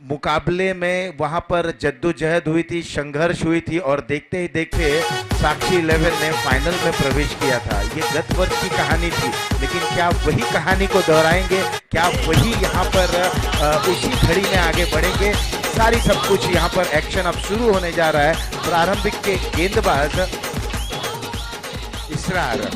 मुकाबले में वहां पर जद्दोजहद हुई थी, संघर्ष हुई थी और देखते ही देखते साक्षी 11 ने फाइनल में प्रवेश किया था। ये गत वर्ष की कहानी थी, लेकिन क्या वही कहानी को दोहराएंगे? क्या वही यहाँ पर उसी घड़ी में आगे बढ़ेंगे? सारी सब कुछ यहाँ पर एक्शन अब शुरू होने जा रहा है। प्रारंभिक के गेंदबाज इसरार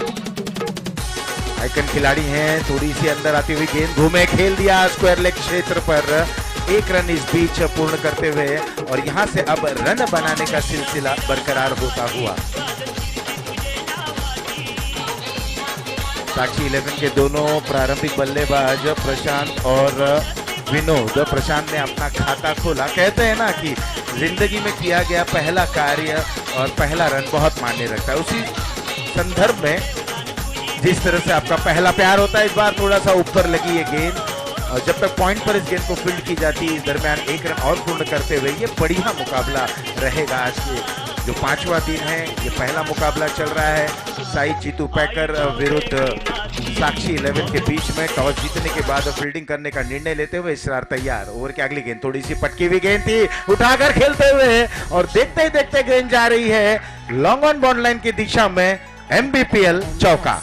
आइकन खिलाड़ी हैं। थोड़ी सी अंदर आती हुई गेंद घूमे, खेल दिया स्क्वायर लेग क्षेत्र पर। एक रन इस बीच पूर्ण करते हुए और यहां से अब रन बनाने का सिलसिला बरकरार होता हुआ। साक्षी 11 के दोनों प्रारंभिक बल्लेबाज प्रशांत और विनोद। प्रशांत ने अपना खाता खोला। कहते हैं ना कि जिंदगी में किया गया पहला कार्य और पहला रन बहुत मायने रखता है। उसी संदर्भ में जिस तरह से आपका पहला प्यार होता है, इस बार थोड़ा सा ऊपर लगी ये गेंद और जब तक पॉइंट पर इस गेंद को फील्ड की जाती है, इस दरमियान एक रन और पूर्ण करते हुए ये बढ़िया मुकाबला रहेगा। आज के जो 5वां दिन है, ये पहला मुकाबला चल रहा है साई जीतू पैकर विरुद्ध साक्षी 11 के बीच में। टॉस जीतने के बाद फील्डिंग करने का निर्णय लेते हुए इसरार तैयार। ओवर की अगली गेंद थोड़ी सी पटकी हुई गेंद थी, उठाकर खेलते हुए और देखते ही देखते गेंद जा रही है लॉन्ग ऑन बॉन्ड लाइन की दिशा में। एमबीपीएल चौका।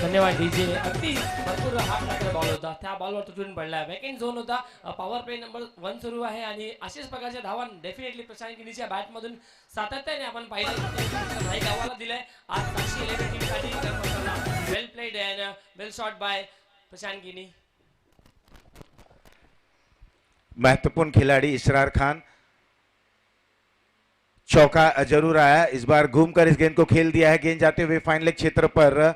धन्यवाद डीजे. अगदी भरपूर हात टाकलेला बॉल होता. त्या बॉलवर तुटून पडला. वेकेंट झोन होता. पॉवर प्ले नंबर 1 सुरू आहे आणि अशाच प्रकारच्या धावा डेफिनेटली प्रशांत गिनीच्या बॅटमधून सातत्याने आपण पाहिलं. भाई गावाला दिलाय. आज साक्षी 11 टीमसाठी well played and well shot by Prashant Gini. महत्वपूर्ण खिलाड़ी इसरार खान चौका जरूर आया। इस बार घूमकर इस गेंद को खेल दिया है। गेंद जाते हुए फाइन लेग क्षेत्र पर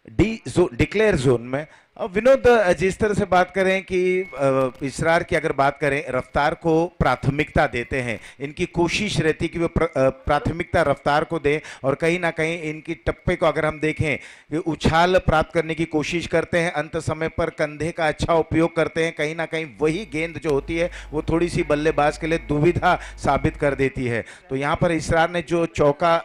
डिक्लेयर जोन में। अब विनोद, जिस तरह से बात करें कि इसरार की अगर बात करें, रफ्तार को प्राथमिकता देते हैं। इनकी कोशिश रहती कि वो प्राथमिकता रफ्तार को दें और कहीं ना कहीं इनकी टप्पे को अगर हम देखें कि उछाल प्राप्त करने की कोशिश करते हैं, अंत समय पर कंधे का अच्छा उपयोग करते हैं। कहीं ना कहीं वही गेंद जो होती है वो थोड़ी सी बल्लेबाज के लिए दुविधा साबित कर देती है। तो यहाँ पर इसरार ने जो चौका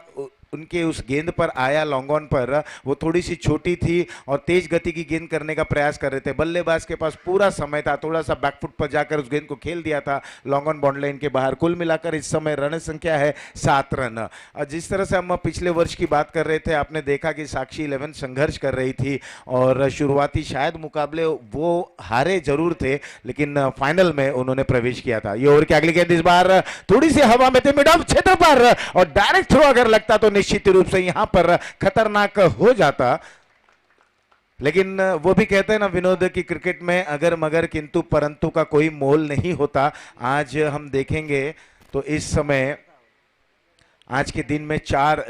उनके उस गेंद पर आया लॉन्ग ऑन पर, वो थोड़ी सी छोटी थी और तेज गति की गेंद करने का प्रयास कर रहे थे। बल्लेबाज के पास पूरा समय था, थोड़ा सा बैकफुट पर जाकर उस गेंद को खेल दिया था लॉन्ग ऑन बाउंड लाइन के बाहर। कुल मिलाकर इस समय रन संख्या है 7 रन। और जिस तरह से हम पिछले वर्ष की बात कर रहे थे, आपने देखा कि साक्षी 11 संघर्ष कर रही थी और शुरुआती शायद मुकाबले वो हारे जरूर थे, लेकिन फाइनल में उन्होंने प्रवेश किया था। ये ओवर की अगली गेंद इस बार थोड़ी सी हवा में थे, मिड ऑफ क्षेत्र पर और डायरेक्ट थ्रो अगर लगता तो निश्चित रूप से यहां पर खतरनाक हो जाता। लेकिन वो भी कहते हैं ना विनोद की क्रिकेट में अगर मगर किंतु परंतु का कोई मोल नहीं होता। आज हम देखेंगे तो इस समय आज के दिन में 4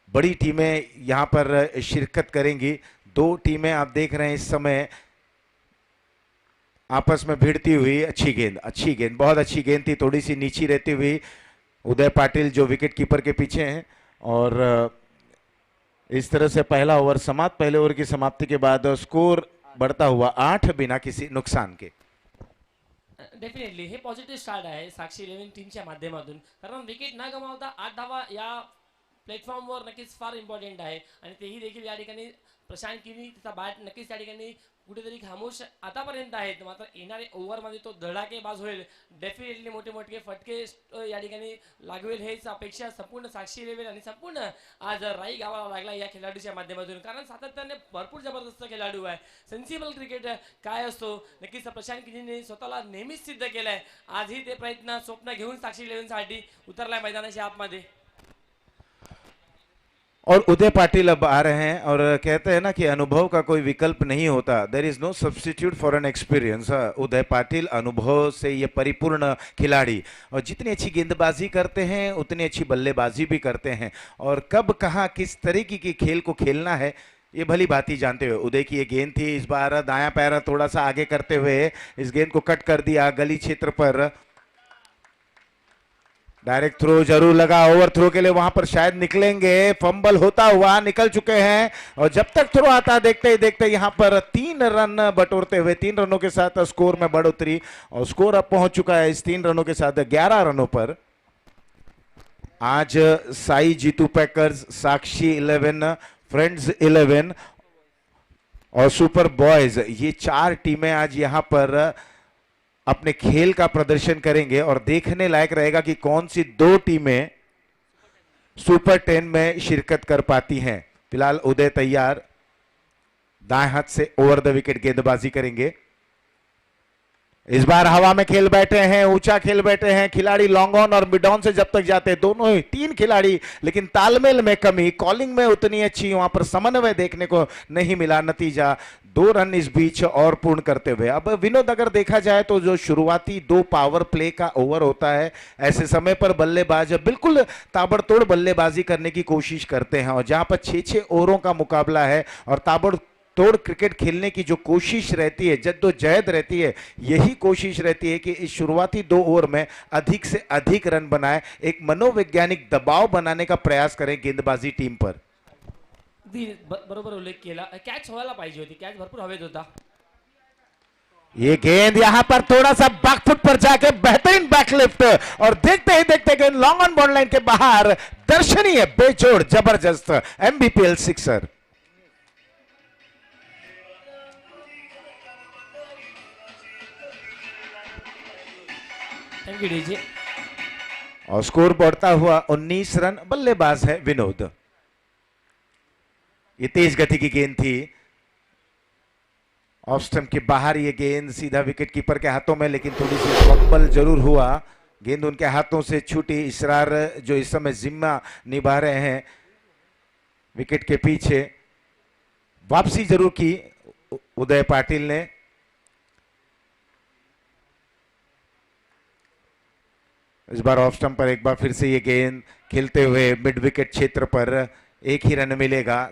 बड़ी टीमें यहां पर शिरकत करेंगी। 2 टीमें आप देख रहे हैं इस समय आपस में भिड़ती हुई। अच्छी गेंद बहुत अच्छी गेंद थी, थोड़ी सी नीची रहती हुई। उदय पाटिल जो विकेट कीपर के पीछे हैं और इस तरह से पहला ओवर समाप्त। पहले ओवर की समाप्ति के बाद स्कोर बढ़ता हुआ 8 बिना किसी नुकसान के। डेफिनेटली हे पॉझिटिव्ह स्टार्ट आहे साक्षी 11 टीमच्या माध्यमातून, कारण विकेट न गमावता 8 धावा या प्लॅटफॉर्मवर नक्कीच फार इम्पॉर्टंट आहे आणि तेही देखील या ठिकाणी प्रशांत गिनी त्याचा बॅट नक्कीच त्या ठिकाणी कुठेतरी खामोश आतापर्यंत आहेत. मात्र येणारे ओव्हरमध्ये तो धडाकेबाज होईल. डेफिनेटली मोठे मोठे फटके या ठिकाणी लागवेल हेच अपेक्षा संपूर्ण साक्षी 11 आणि संपूर्ण आज राई गावाला लागला या खेळाडूच्या माध्यमातून, कारण सातत्याने भरपूर जबरदस्त खेळाडू आहे. सेन्सिबल क्रिकेट काय असतो नक्कीच प्रशांत गिनीने स्वतःला नेहमीच सिद्ध केलंय. आजही ते प्रयत्न स्वप्न घेऊन साक्षी 11 साठी उतरलाय मैदानाच्या आतमध्ये. और उदय पाटिल अब आ रहे हैं और कहते हैं ना कि अनुभव का कोई विकल्प नहीं होता। There is no substitute for an experience. Uday Patil अनुभव से ये परिपूर्ण खिलाड़ी, और जितनी अच्छी गेंदबाजी करते हैं उतनी अच्छी बल्लेबाजी भी करते हैं और कब कहाँ किस तरीके की खेल को खेलना है ये भली बात ही जानते हुए। उदय की ये गेंद थी, इस बार दायां पैर थोड़ा सा आगे करते हुए इस गेंद को कट कर दिया गली क्षेत्र पर। डायरेक्ट थ्रो जरूर लगा, ओवर थ्रो के लिए वहां पर शायद निकलेंगे, फंबल होता हुआ निकल चुके हैं। और जब तक थ्रो आता देखते ही देखते यहां पर 3 रन बटोरते हुए 3 रनों के साथ स्कोर में बढ़ोतरी, और स्कोर अब पहुंच चुका है इस 3 रनों के साथ 11 रनों पर। आज साई जीतू पैकर्स, साक्षी 11, फ्रेंड्स 11 और सुपर बॉयज, ये 4 टीमें आज यहां पर अपने खेल का प्रदर्शन करेंगे और देखने लायक रहेगा कि कौन सी 2 टीमें सुपर 10 में शिरकत कर पाती हैं। फिलहाल उदय तैयार, दाएं हाथ से ओवर द विकेट गेंदबाजी करेंगे। इस बार हवा में खेल बैठे हैं, ऊंचा खेल बैठे हैं खिलाड़ी, लॉन्ग ऑन और मिड ऑन से जब तक जाते हैं दोनों ही 3 खिलाड़ी, लेकिन तालमेल में कमी, कॉलिंग में उतनी अच्छी वहां पर समन्वय देखने को नहीं मिला। नतीजा 2 रन इस बीच और पूर्ण करते हुए। अब विनोद, अगर देखा जाए तो जो शुरुआती 2 पावर प्ले का ओवर होता है, ऐसे समय पर बल्लेबाज बिल्कुल ताबड़तोड़ बल्लेबाजी करने की कोशिश करते हैं, और जहां पर 6-6 ओवरों का मुकाबला है और ताबड़तोड़ क्रिकेट खेलने की जो कोशिश रहती है, जद्दोजहद रहती है, यही कोशिश रहती है कि इस शुरुआती 2 ओवर में अधिक से अधिक रन बनाए, एक मनोवैज्ञानिक दबाव बनाने का प्रयास करें गेंदबाजी टीम पर। बरोबर उल्लेख केला, कॅच व्हायला पाहिजे होती, कॅच भरपूर हवेत होता। ये गेंद यहां पर थोड़ा सा बैकफुट पर जाके बेहतरीन बैकलिफ्ट, और देखते ही देखते गेंद लॉन्ग ऑन बॉर्डर लाइन के बाहर, दर्शनीय बेजोड़ जबरदस्त MBPL sixer. Thank you DJ. और स्कोर बढ़ता हुआ 19 रन। बल्लेबाज है विनोद। ये तेज गति की गेंद थी, ऑफ स्टंप के बाहर ये गेंद सीधा विकेट कीपर के हाथों में, लेकिन थोड़ी सी फंबल जरूर हुआ, गेंद उनके हाथों से छूटी। इसरार जो इस समय जिम्मा निभा रहे हैं विकेट के पीछे, वापसी जरूर की उदय पाटिल ने। इस बार ऑफ स्टंप पर एक बार फिर से ये गेंद खेलते हुए मिड विकेट क्षेत्र पर 1 ही रन मिलेगा।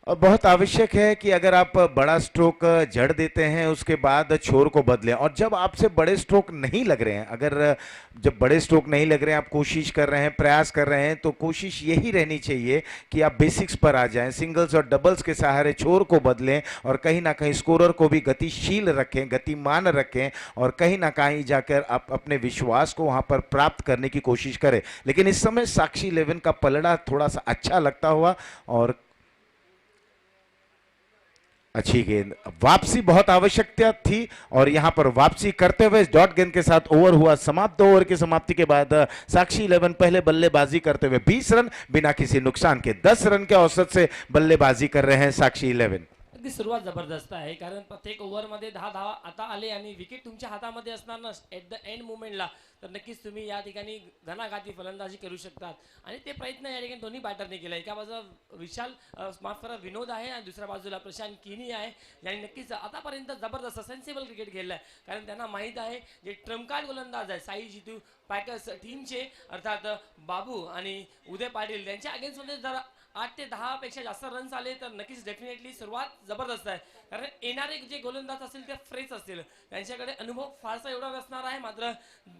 और बहुत आवश्यक है कि अगर आप बड़ा स्ट्रोक जड़ देते हैं उसके बाद छोर को बदलें, और जब आपसे बड़े स्ट्रोक नहीं लग रहे हैं, अगर जब बड़े स्ट्रोक नहीं लग रहे हैं, आप कोशिश कर रहे हैं, प्रयास कर रहे हैं, तो कोशिश यही रहनी चाहिए कि आप बेसिक्स पर आ जाएं, सिंगल्स और डबल्स के सहारे छोर को बदलें, और कहीं ना कहीं स्कोरर को भी गतिशील रखें, गतिमान रखें, और कहीं ना कहीं जाकर आप अपने विश्वास को वहां पर प्राप्त करने की कोशिश करें। लेकिन इस समय साक्षी 11 का पलड़ा थोड़ा सा अच्छा लगता हुआ, और अच्छी गेंद, वापसी बहुत आवश्यकता थी, और यहां पर वापसी करते हुए डॉट गेंद के साथ ओवर हुआ समाप्त। 2 ओवर की समाप्ति के बाद साक्षी 11 पहले बल्लेबाजी करते हुए 20 रन बिना किसी नुकसान के 10 रन के औसत से बल्लेबाजी कर रहे हैं साक्षी 11। अगदी सुरुवात जबरदस्त आहे, कारण प्रत्येक ओव्हरमध्ये 10 धावा आता आले आणि विकेट तुमच्या हातामध्ये असणार ना एट द एंड मुवमेंटला, तर नक्कीच तुम्ही या ठिकाणी घणाघाती फलंदाजी करू शकतात, आणि ते प्रयत्न या ठिकाणी दोन्ही बॅटरने केला। एका बाजूला विशाल माफ करा विनोद आहे, आणि दुसऱ्या बाजूला प्रशांत किनी आहे, यांनी नक्कीच आतापर्यंत जबरदस्त सेन्सिबल क्रिकेट खेळलं आहे, कारण त्यांना माहीत आहे जे ट्रम्प कार्ड गोलंदाज आहे साई जीतू पॅकर्स टीमचे, अर्थात बाबू आणि उदय पाटील, त्यांच्या अगेन्स्टमध्ये जर 8 ते 10 पेक्षा जास्त रन्स आले तर नक्कीच डेफिनेटली सुरुवात जबरदस्त आहे, कारण येणारे जे गोलंदाज असतील ते फ्रेश असतील, त्यांच्याकडे अनुभव फारसा एवढा नसणार आहे। मात्र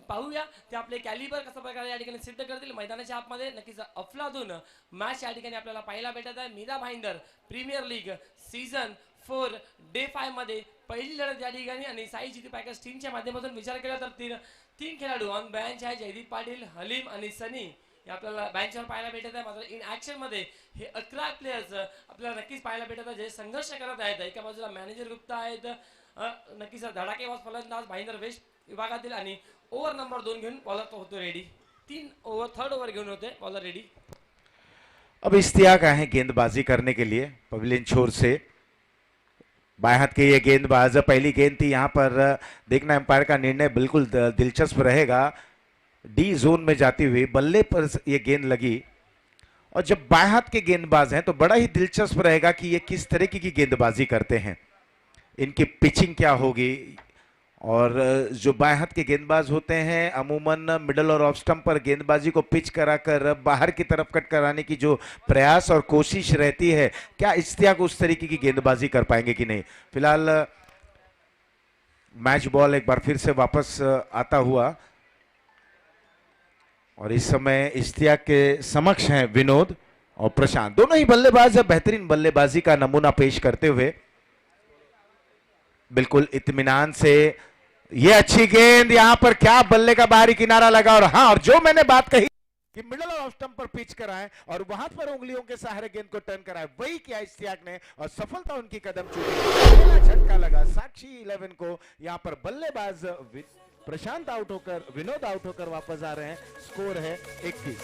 पाहूया ते आपले कॅलिबर कसा प्रकारे या ठिकाणी सिद्ध करतील मैदानाच्या आतमध्ये। नक्कीच अफलातून मॅच या ठिकाणी आपल्याला पाहायला भेटत आहे। Mira Bhayandar premier league season 4 day 5 मध्ये पहिली लढत या ठिकाणी, आणि साई जीतू पॅकर्स टीमच्या माध्यमातून विचार केला तर तीन खेळाडू ऑन बेंच आहे, जयदीप पाटील, हलीम आणि सनी हे आपल्याला बेंचवर पाहायला भेटत आहे। मात्र इन ऍक्शन मध्ये हे 11 प्लेयर्स आपल्याला नक्कीच पाहायला भेटत आहे जे संघर्ष करत आहेत। एका बाजूला मॅनेजर गुप्ता आहेत, नक्कीच धडाकेबाज फलंदाज भाईंदर वेस्ट विभागातील, आणि ओव्हर नंबर 2 घेऊन बॉलर तो होतो रेडी, 3 ओव्हर थर्ड ओव्हर घेऊन होते बॉलर रेडी। अब इश्तियाक आए हैं गेंदबाजी करने के लिए पवेलियन छोर से। बाएं हाथ के ये गेंदबाज, पहली गेंद थी, यहां पर देखना एम्पायर का निर्णय बिल्कुल दिलचस्प रहेगा। डी जोन में जाती हुई बल्ले पर ये गेंद लगी, और जब बाएं हाथ के गेंदबाज हैं तो बड़ा ही दिलचस्प रहेगा कि ये किस तरीके की गेंदबाजी करते हैं, इनकी पिचिंग क्या होगी। और जो बाएं हाथ के गेंदबाज होते हैं अमूमन मिडल और ऑफ स्टंप पर गेंदबाजी को पिच कराकर बाहर की तरफ कट कराने की जो प्रयास और कोशिश रहती है, क्या इश्तियाक उस तरीके की गेंदबाजी कर पाएंगे कि नहीं। फिलहाल मैच बॉल एक बार फिर से वापस आता हुआ, और इस समय इश्तियाक के समक्ष हैं विनोद और प्रशांत, दोनों ही बल्लेबाज बेहतरीन बल्लेबाजी का नमूना पेश करते हुए बिल्कुल इत्मीनान से। ये अच्छी गेंद, यहां पर क्या बल्ले का बाहरी किनारा लगा। और हाँ, और जो मैंने बात कही कि मिडल और ऑफ स्टंप पर पिच कराएं और वहां पर उंगलियों के सहारे गेंद को टर्न कराएं, वही किया इश्तियाक ने और सफलता उनकी कदम चूमी। पहला झटका लगा साक्षी 11 को। यहां पर बल्लेबाज प्रशांत आउट होकर, विनोद आउट होकर वापस आ रहे हैं। स्कोर है 21।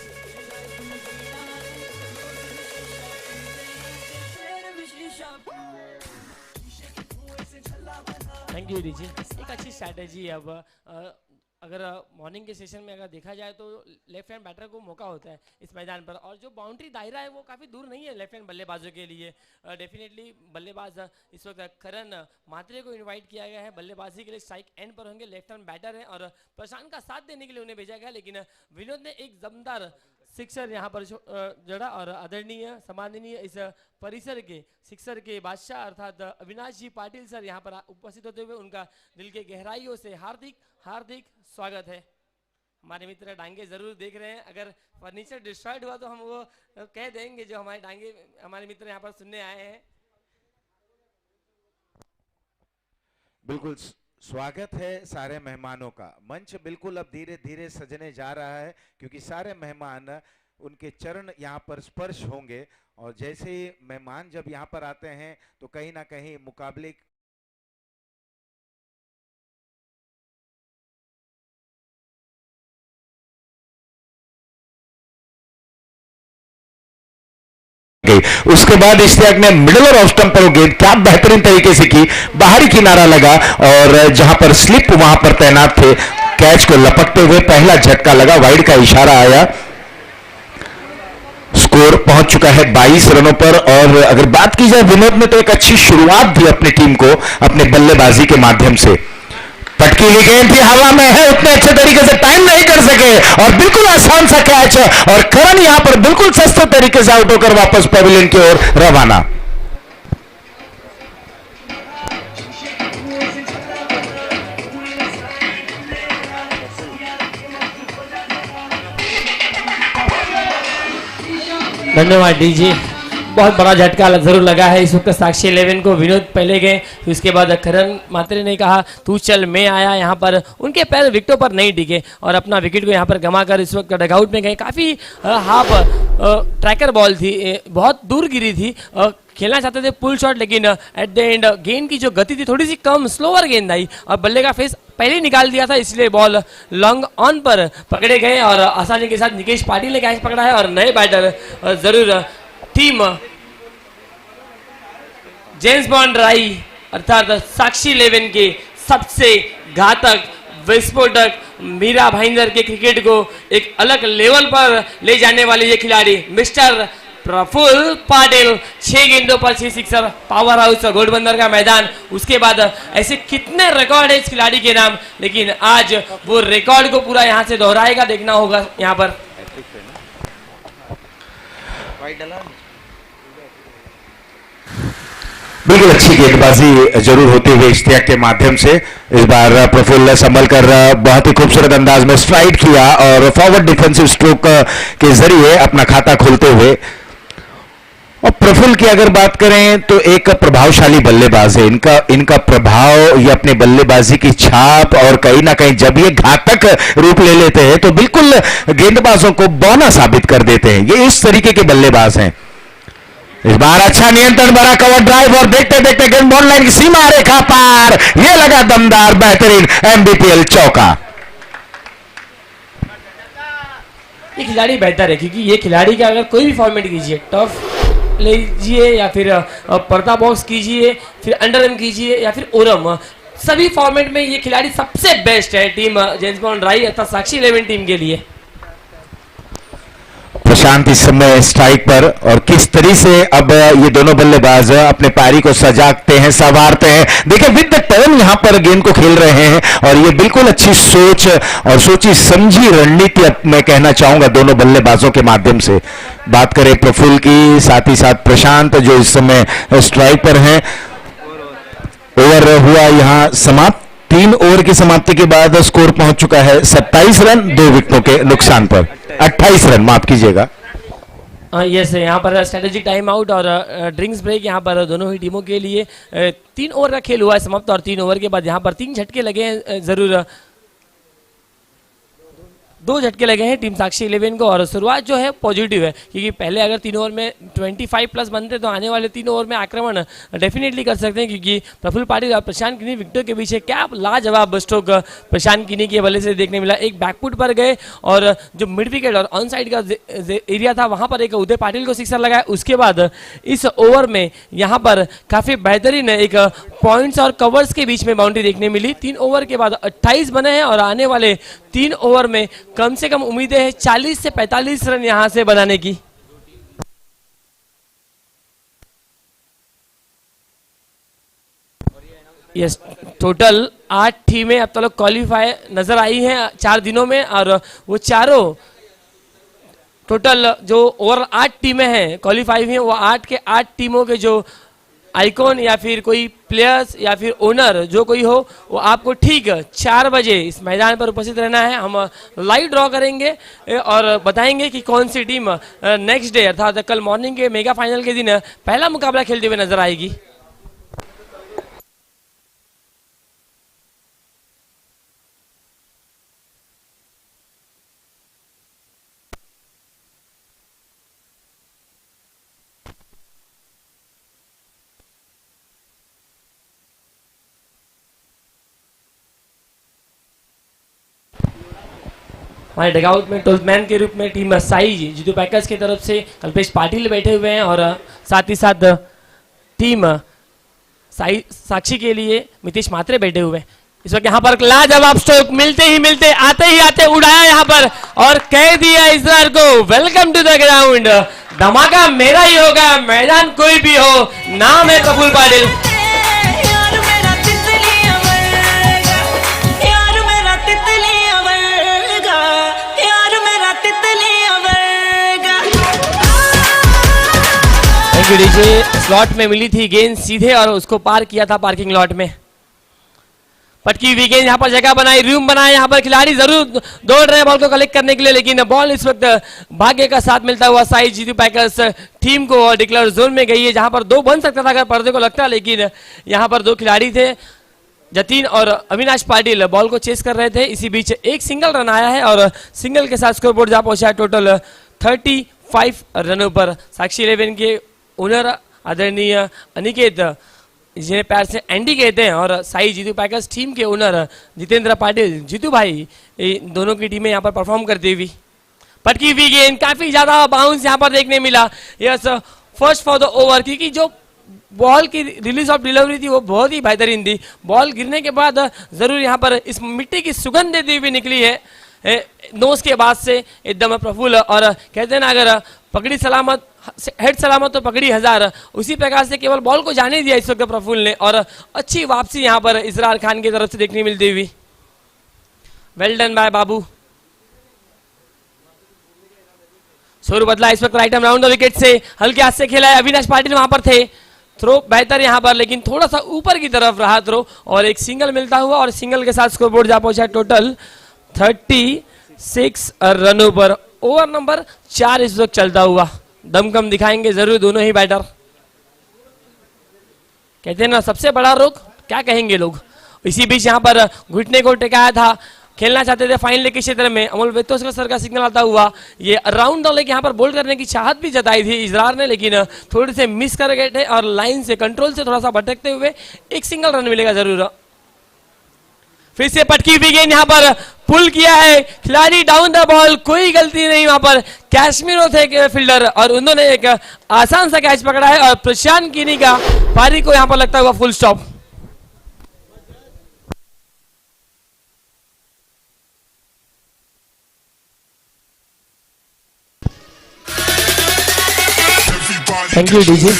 Thank you DG. एक अच्छी स्ट्रैटेजी है। अब अगर मॉर्निंग के सेशन में अगर देखा जाए तो लेफ्ट हैंड बैटर को मौका होता है इस मैदान पर, और जो बाउंड्री दायरा है वो काफ़ी दूर नहीं है लेफ्ट हैंड बल्लेबाजों के लिए। डेफिनेटली बल्लेबाज इस वक्त करण मात्रे को इनवाइट किया गया है, बल्लेबाजी के लिए स्ट्राइक एंड पर होंगे। लेफ्ट हैंड बैटर है और प्रशांत का साथ देने के लिए उन्हें भेजा गया, लेकिन विनोद ने एक दमदार सिक्सर यहाँ पर जड़ा और आदरणीय सम्माननीय इस परिसर के सिक्सर के बादशाह अर्थात अविनाश जी पाटिल सर यहाँ पर उपस्थित होते हुए उनका दिल के गहराइयों से हार्दिक हार्दिक स्वागत है। हमारे मित्र डांगे जरूर देख रहे हैं, अगर फर्नीचर डिस्ट्रॉयड हुआ तो हम वो कह देंगे जो हमारे डांगे हमारे मित्र यहाँ पर सुनने आए हैं। बिल्कुल स्वागत है सारे मेहमानों का। मंच बिल्कुल अब धीरे धीरे सजने जा रहा है क्योंकि सारे मेहमान उनके चरण यहाँ पर स्पर्श होंगे और जैसे ही मेहमान जब यहाँ पर आते हैं तो कहीं ना कहीं मुकाबले उसके बाद इश्तियाक ने मिडल और ऑफ स्टंप पर वो गेंद क्या बेहतरीन तरीके से की, बाहरी किनारा लगा और जहां पर स्लिप वहां पर तैनात थे, कैच को लपकते हुए पहला झटका लगा, वाइड का इशारा आया। स्कोर पहुंच चुका है 22 रनों पर। और अगर बात की जाए विनोद ने तो एक अच्छी शुरुआत दी अपनी टीम को अपने बल्लेबाजी के माध्यम से। पटकी हुई गेंद थी, हवा में है, उतने अच्छे तरीके से टाइम नहीं कर सके और बिल्कुल आसान सा कैच और करण यहां पर बिल्कुल सस्ते तरीके से आउट होकर वापस पेविलियन की ओर रवाना। धन्यवाद डीजी। बहुत बड़ा झटका जरूर लगा है इस वक्त साक्षी 11 को। विनोद पहले गए, फिर उसके बाद करण मात्रे ने कहा तू चल मैं आया। यहाँ पर उनके पैर विकेटों पर नहीं टिके और अपना विकेट को यहाँ पर गंवाकर इस वक्त डगआउट में गए। काफ़ी हाफ ट्रैकर बॉल थी, बहुत दूर गिरी थी, खेलना चाहते थे पुल शॉट, लेकिन एट द एंड गेंद की जो गति थी थोड़ी सी कम, स्लोअर गेंद आई और बल्ले का फेस पहले ही निकाल दिया था, इसलिए बॉल लॉन्ग ऑन पर पकड़े गए और आसानी के साथ निकेश पाटिल ने कैच पकड़ा है। और नए बैटर जरूर टीम जेम्स बॉन्ड राई अर्थात साक्षी 11 के सबसे घातक विस्फोटक मीरा भाईंदर के क्रिकेट को एक अलग लेवल पर ले जाने वाले ये खिलाड़ी मिस्टर प्रफुल्ल पाटिल। 6 गेंदों पर 6 सिक्सर, पावर हाउस घोड़बंदर का मैदान। उसके बाद ऐसे कितने रिकॉर्ड है इस खिलाड़ी के नाम, लेकिन आज वो रिकॉर्ड को पूरा यहां से दोहराएगा, देखना होगा यहां पर। बिल्कुल अच्छी गेंदबाजी जरूर होती हुई इश्तियाक के माध्यम से। इस बार प्रफुल्ल संभल कर बहुत ही खूबसूरत अंदाज में स्ट्राइड किया और फॉरवर्ड डिफेंसिव स्ट्रोक के जरिए अपना खाता खोलते हुए। और प्रफुल्ल की अगर बात करें तो एक प्रभावशाली बल्लेबाज है। इनका प्रभाव, ये अपने बल्लेबाजी की छाप और कहीं ना कहीं जब ये घातक रूप ले लेते हैं तो बिल्कुल गेंदबाजों को बौना साबित कर देते हैं। ये इस तरीके के बल्लेबाज हैं। इस बार अच्छा नियंत्रण भरा कवर ड्राइव और देखते देखते गेंद बॉल लाइन की सीमा रेखा पार, ये लगा दमदार बेहतरीन एमबीपीएल चौका। ये खिलाड़ी बेहतर है क्योंकि ये खिलाड़ी का अगर कोई भी फॉर्मेट कीजिए, टफ लीजिए या फिर पर्दा बॉक्स कीजिए, फिर अंडर कीजिए या फिर ओरम, सभी फॉर्मेट में ये खिलाड़ी सबसे बेस्ट है टीम जेम्स बॉन्ड राई अर्थात साक्षी 11 टीम के लिए। प्रशांत इस समय स्ट्राइक पर और किस तरीके से अब ये दोनों बल्लेबाज अपने पारी को सजाते हैं, संवारते हैं। देखिए विद द टर्न यहां पर गेंद को खेल रहे हैं और ये बिल्कुल अच्छी सोच और सोची समझी रणनीति अब मैं कहना चाहूंगा दोनों बल्लेबाजों के माध्यम से। बात करें प्रफुल्ल की, साथ ही साथ प्रशांत जो इस समय स्ट्राइक पर हैं। ओवर हुआ यहां समाप्त 3 ओवर की समाप्ति के बाद स्कोर पहुंच चुका है 27 रन 2 विकेटों के नुकसान पर। 28 रन, माफ कीजिएगा। यस, यहाँ पर स्ट्रेटेजिक टाइम आउट और ड्रिंक्स ब्रेक यहाँ पर दोनों ही टीमों के लिए। 3 ओवर का खेल हुआ है समाप्त और 3 ओवर के बाद यहाँ पर 3 झटके लगे हैं, जरूर 2 झटके लगे हैं टीम साक्षी 11 को। और शुरुआत जो है पॉजिटिव है, क्योंकि पहले अगर 3 ओवर में 25 प्लस बनते तो आने वाले 3 ओवर में आक्रमण डेफिनेटली कर सकते हैं, क्योंकि प्रफुल्ल पाटिल और प्रशांत किनी विकेटों के पीछे क्या लाजवाब स्ट्रोक प्रशांत किनी के बल्ले से देखने मिला। एक बैकफुट पर गए और जो मिड विकेट और ऑन साइड का एरिया था वहां पर एक उदय पाटिल को सिक्सर लगाया। उसके बाद इस ओवर में यहाँ पर काफी बेहतरीन एक पॉइंट्स और कवर्स के बीच में बाउंड्री देखने मिली। 3 ओवर के बाद 28 बने हैं और आने वाले 3 ओवर में कम से कम उम्मीदें हैं 40 से 45 रन यहां से बनाने की। यस, टोटल 8 टीमें अब तक क्वालिफाई नजर आई हैं 4 दिनों में, और वो चारों टोटल जो ओवरऑल 8 टीमें हैं क्वालिफाई हुई हैं, वो 8 के 8 टीमों के जो आइकॉन या फिर कोई प्लेयर्स या फिर ओनर जो कोई हो, वो आपको ठीक 4 बजे इस मैदान पर उपस्थित रहना है। हम लाइव ड्रॉ करेंगे और बताएंगे कि कौन सी टीम नेक्स्ट डे अर्थात कल मॉर्निंग के मेगा फाइनल के दिन पहला मुकाबला खेलते हुए नजर आएगी। हमारे डगआउट में टोलमैन के रूप में टीम साई जीतू पैकर्स की तरफ से कल्पेश पाटिल बैठे हुए हैं, और साथ ही साथ टीम साई साक्षी के लिए मितेश मात्रे बैठे हुए हैं। इस वक्त यहाँ पर लाजवाब स्ट्रोक मिलते ही मिलते आते उड़ाया यहाँ पर और कह दिया इसरार को वेलकम टू द ग्राउंड। धमाका मेरा ही होगा, मैदान कोई भी हो, नाम है प्रफुल्ल पाटिल। डीजे स्लॉट में मिली थी गेंद सीधे और उसको पार किया था पार्किंग लॉट में। पटकी हुई गेंद यहाँ पर जगह बनाई, रूम बनाया, यहाँ पर खिलाड़ी जरूर दौड़ रहे हैं बॉल को कलेक्ट करने के लिए, लेकिन बॉल इस वक्त भाग्य का साथ मिलता हुआ साई जीतू पैकर्स टीम को डिक्लेयर जोन में गई है, जहां पर 2 बन सकता था अगर पर्दे को लगता, लेकिन यहाँ पर 2 खिलाड़ी थे, जतीन और अविनाश पाटिल बॉल को चेस कर रहे थे। इसी बीच एक सिंगल रन आया है और सिंगल के साथ स्कोरबोर्ड जा पहुंचा टोटल 35 रनों पर। साक्षी 11 के ओनर आदरणीय अनिकेत, जिन्हें प्यार से एंडी कहते हैं, और साई जीतू पैकर्स टीम के ओनर जितेंद्र पाटिल जीतू भाई, दोनों की टीमें यहाँ पर परफॉर्म करती हुई। पटकी हुई गेंद काफी ज्यादा बाउंस यहाँ पर देखने मिला। Yes, first for the over, क्योंकि जो बॉल की रिलीज ऑफ डिलीवरी थी वो बहुत ही बेहतरीन थी। बॉल गिरने के बाद जरूर यहाँ पर इस मिट्टी की सुगंध देती हुई निकली है नोज के बाद से एकदम प्रफुल्ल, और कहते हैं ना अगर पकड़ी सलामत हेड सलामत तो पकड़ी हजार, उसी प्रकार से केवल बॉल को जाने दिया इस वक्त प्रफुल्ल ने, और अच्छी वापसी यहां पर इसरार खान की तरफ से देखने मिलती हुई। वेल डन बाय बाबू। सुर बदला इस वक्त right arm round the wicket से हल्के हाथ से खेला है, अविनाश पाटिल वहां पर थे, थ्रो बेहतर यहां पर, लेकिन थोड़ा सा ऊपर की तरफ रहा थ्रो, और एक सिंगल मिलता हुआ और सिंगल के साथ स्कोरबोर्ड जा पहुंचा टोटल 36 रनों पर। ओवर नंबर 4 इस वक्त चलता हुआ, दमकम दिखाएंगे जरूर दोनों ही बैटर। कहते हैं ना सबसे बड़ा रोग क्या कहेंगे लोग। इसी बीच यहाँ पर घुटने को टेकाया था, खेलना चाहते थे फाइन लेग के क्षेत्र में, अमोल वेतोस्कर सर का सिग्नल आता हुआ ये राउंड द लेग यहाँ पर बोल्ड करने की चाहत भी जताई थी इजरार ने, लेकिन थोड़े से मिस कर गए थे और लाइन से कंट्रोल से थोड़ा सा भटकते हुए एक सिंगल रन मिलेगा जरूर। फिर से पटकी हुई गेंद यहाँ पर पुल किया है, खिलाड़ी डाउन द बॉल, कोई गलती नहीं वहां पर, कैश्मीरो थे फील्डर और उन्होंने एक आसान सा कैच पकड़ा है और प्रशांत किनी का पारी को यहाँ पर लगता हुआ full stop. Thank you DG.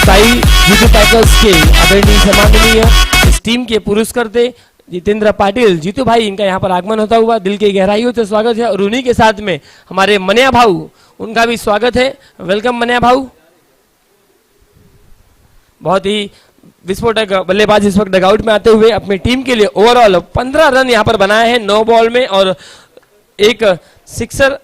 Sai Jitu packers के आदरणीय सम्माननीय इस टीम के पुरस्कर्ता जितेंद्र पाटिल जीतू भाई, इनका यहाँ पर आगमन होता हुआ दिल की गहराइयों से स्वागत है, और उन्हीं के साथ में हमारे मनिया भाऊ, उनका भी स्वागत है। वेलकम मनिया भाऊ। बहुत ही विस्फोटक बल्लेबाज इस वक्त डगआउट में आते हुए अपनी टीम के लिए ओवरऑल 15 रन यहां पर बनाए हैं 9 बॉल में और एक सिक्सर,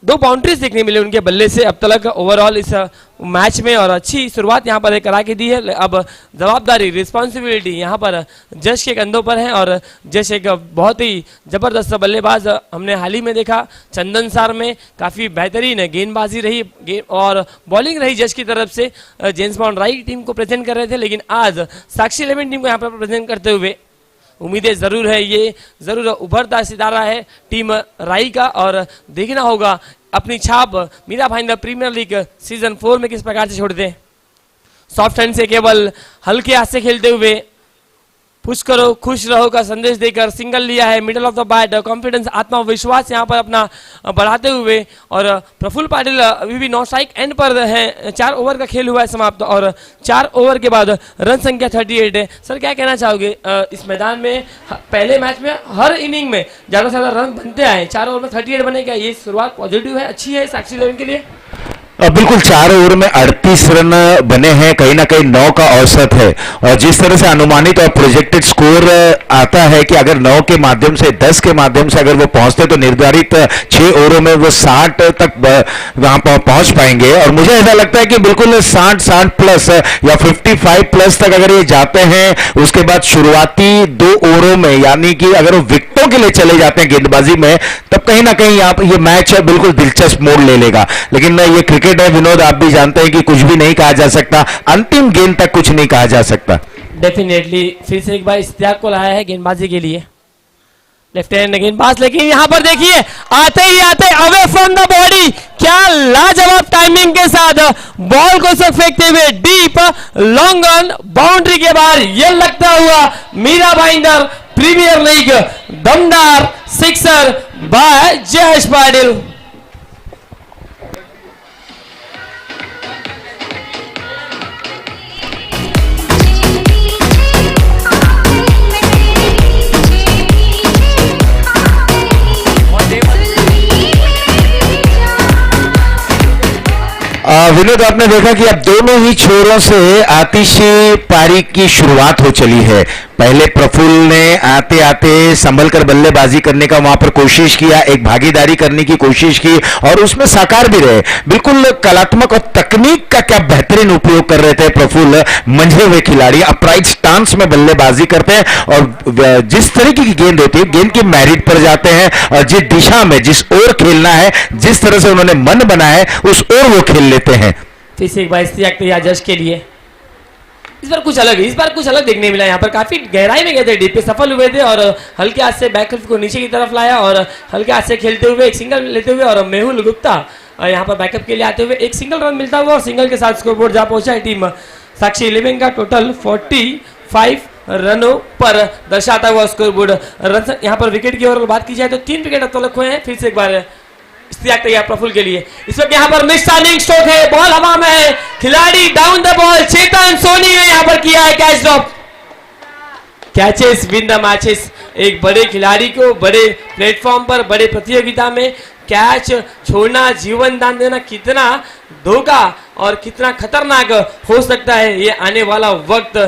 2 बाउंड्रीज देखने मिले उनके बल्ले से अब तक ओवरऑल इस मैच में और अच्छी शुरुआत यहां पर करा के दी है। अब जवाबदारी, रिस्पॉन्सिबिलिटी यहां पर जश के कंधों पर है और जश एक बहुत ही जबरदस्त बल्लेबाज हमने हाल ही में देखा चंदन सार में, काफी बेहतरीन गेंदबाजी रही और बॉलिंग रही जश की तरफ से। जेम्स बॉन्ड राइट टीम को प्रेजेंट कर रहे थे, लेकिन आज साक्षी 11 टीम को यहां पर प्रेजेंट करते हुए उम्मीदें जरूर है, ये जरूर उभरता सितारा है टीम राई का और देखना होगा अपनी छाप Mira Bhayandar premier league season 4 में किस प्रकार से छोड़ते हैं। सॉफ्ट हैंड से केवल हल्के हाथ से खेलते हुए पुश करो खुश रहो का संदेश देकर सिंगल लिया है middle of the bat. Confidence, आत्मविश्वास यहां पर अपना बढ़ाते हुए और प्रफुल्ल पाटिल अभी भी 9 स्ट्राइक एंड पर है। 4 ओवर का खेल हुआ है समाप्त और 4 ओवर के बाद रन संख्या 38 है। सर क्या कहना चाहोगे इस मैदान में पहले मैच में हर इनिंग में ज्यादा से ज्यादा रन बनते आए, 4 ओवर में 38 बने, क्या ये शुरुआत पॉजिटिव है, अच्छी है साक्षी 11 के लिए? बिल्कुल 4 ओवर में 38 रन बने हैं, कहीं ना कहीं 9 का औसत है और जिस तरह से अनुमानित और प्रोजेक्टेड स्कोर आता है कि अगर 9 के माध्यम से 10 के माध्यम से अगर वो पहुंचते तो निर्धारित 6 ओवरों में वो 60 तक वहां पर पहुंच पाएंगे और मुझे ऐसा लगता है कि बिल्कुल 60 प्लस या 55 प्लस तक अगर ये जाते हैं उसके बाद शुरुआती 2 ओवरों में यानी कि अगर वो विकेटों के लिए चले जाते हैं गेंदबाजी में तब कहीं ना कहीं ये मैच बिल्कुल दिलचस्प मोड़ ले लेगा। लेकिन ये क्रिकेट है विनोद, आप भी जानते हैं कि कुछ भी नहीं कहा जा सकता, अंतिम गेंद तक कुछ नहीं कहा जा सकता। डेफिनेटली फिर से एक बार इश्तियाक को लाया है गेंदबाजी के लिए, लेफ्ट हैंड गेंदबाज, लेकिन यहां पर देखिए आते ही आते अवे फ्रॉम द बॉडी, क्या लाजवाब टाइमिंग के साथ बॉल को सब फेंकते हुए डीप लॉन्ग रन बाउंड्री के बाहर, ये लगता हुआ मीरा भाईंदर प्रीमियर लीग दमदार सिक्सर बाय जयेश पाटिल। विनोद, आपने देखा कि अब दोनों ही छोरों से आतिशी पारी की शुरुआत हो चली है। पहले प्रफुल्ल ने आते आते संभल कर बल्लेबाजी करने का वहां पर कोशिश किया, एक भागीदारी करने की कोशिश की और उसमें साकार भी रहे। बिल्कुल कलात्मक और तकनीक का क्या बेहतरीन उपयोग कर रहे थे प्रफुल्ल, मंझे हुए खिलाड़ी अपराइट स्टांस में बल्लेबाजी करते हैं और जिस तरीके की गेंद होती है गेंद की मैरिट पर जाते हैं और जिस दिशा में जिस ओर खेलना है, जिस तरह से उन्होंने मन बनाया है उस ओर वो खेल लेते हैं। फिर से एक बार इश्तियाक तैयार जश के लिए, इस बार कुछ अलग देखने मिला। यहाँ पर काफी गहराई में गए थे, डीप पे सफल हुए थे और हल्के हाथ से बैक को नीचे की तरफ लाया और हल्के हाथ से खेलते हुए एक सिंगल लेते हुए और मेहुल गुप्ता यहाँ पर बैकअप के लिए आते हुए एक सिंगल रन मिलता हुआ और सिंगल के साथ स्कोरबोर्ड जा पहुंचा है टीम साक्षी 11 का टोटल 45 रनों पर दर्शाता हुआ स्कोरबोर्ड। रन यहाँ पर विकेट की ओर बात की जाए तो 3 विकेट अब तक हुए हैं। फिर से एक बार इश्तियाक तैयार प्रफुल्ल के लिए, इस वक्त यहाँ पर मिस टर्निंग स्ट्रोक है, बॉल हवा में है, खिलाड़ी डाउन द बॉल, चेतन सोनी ने यहाँ पर किया है catch drop. Catches win the matches, एक बड़े खिलाड़ी को बड़े प्लेटफॉर्म पर बड़े प्रतियोगिता में कैच छोड़ना, जीवन दान देना कितना धोखा और कितना खतरनाक हो सकता है ये आने वाला वक्त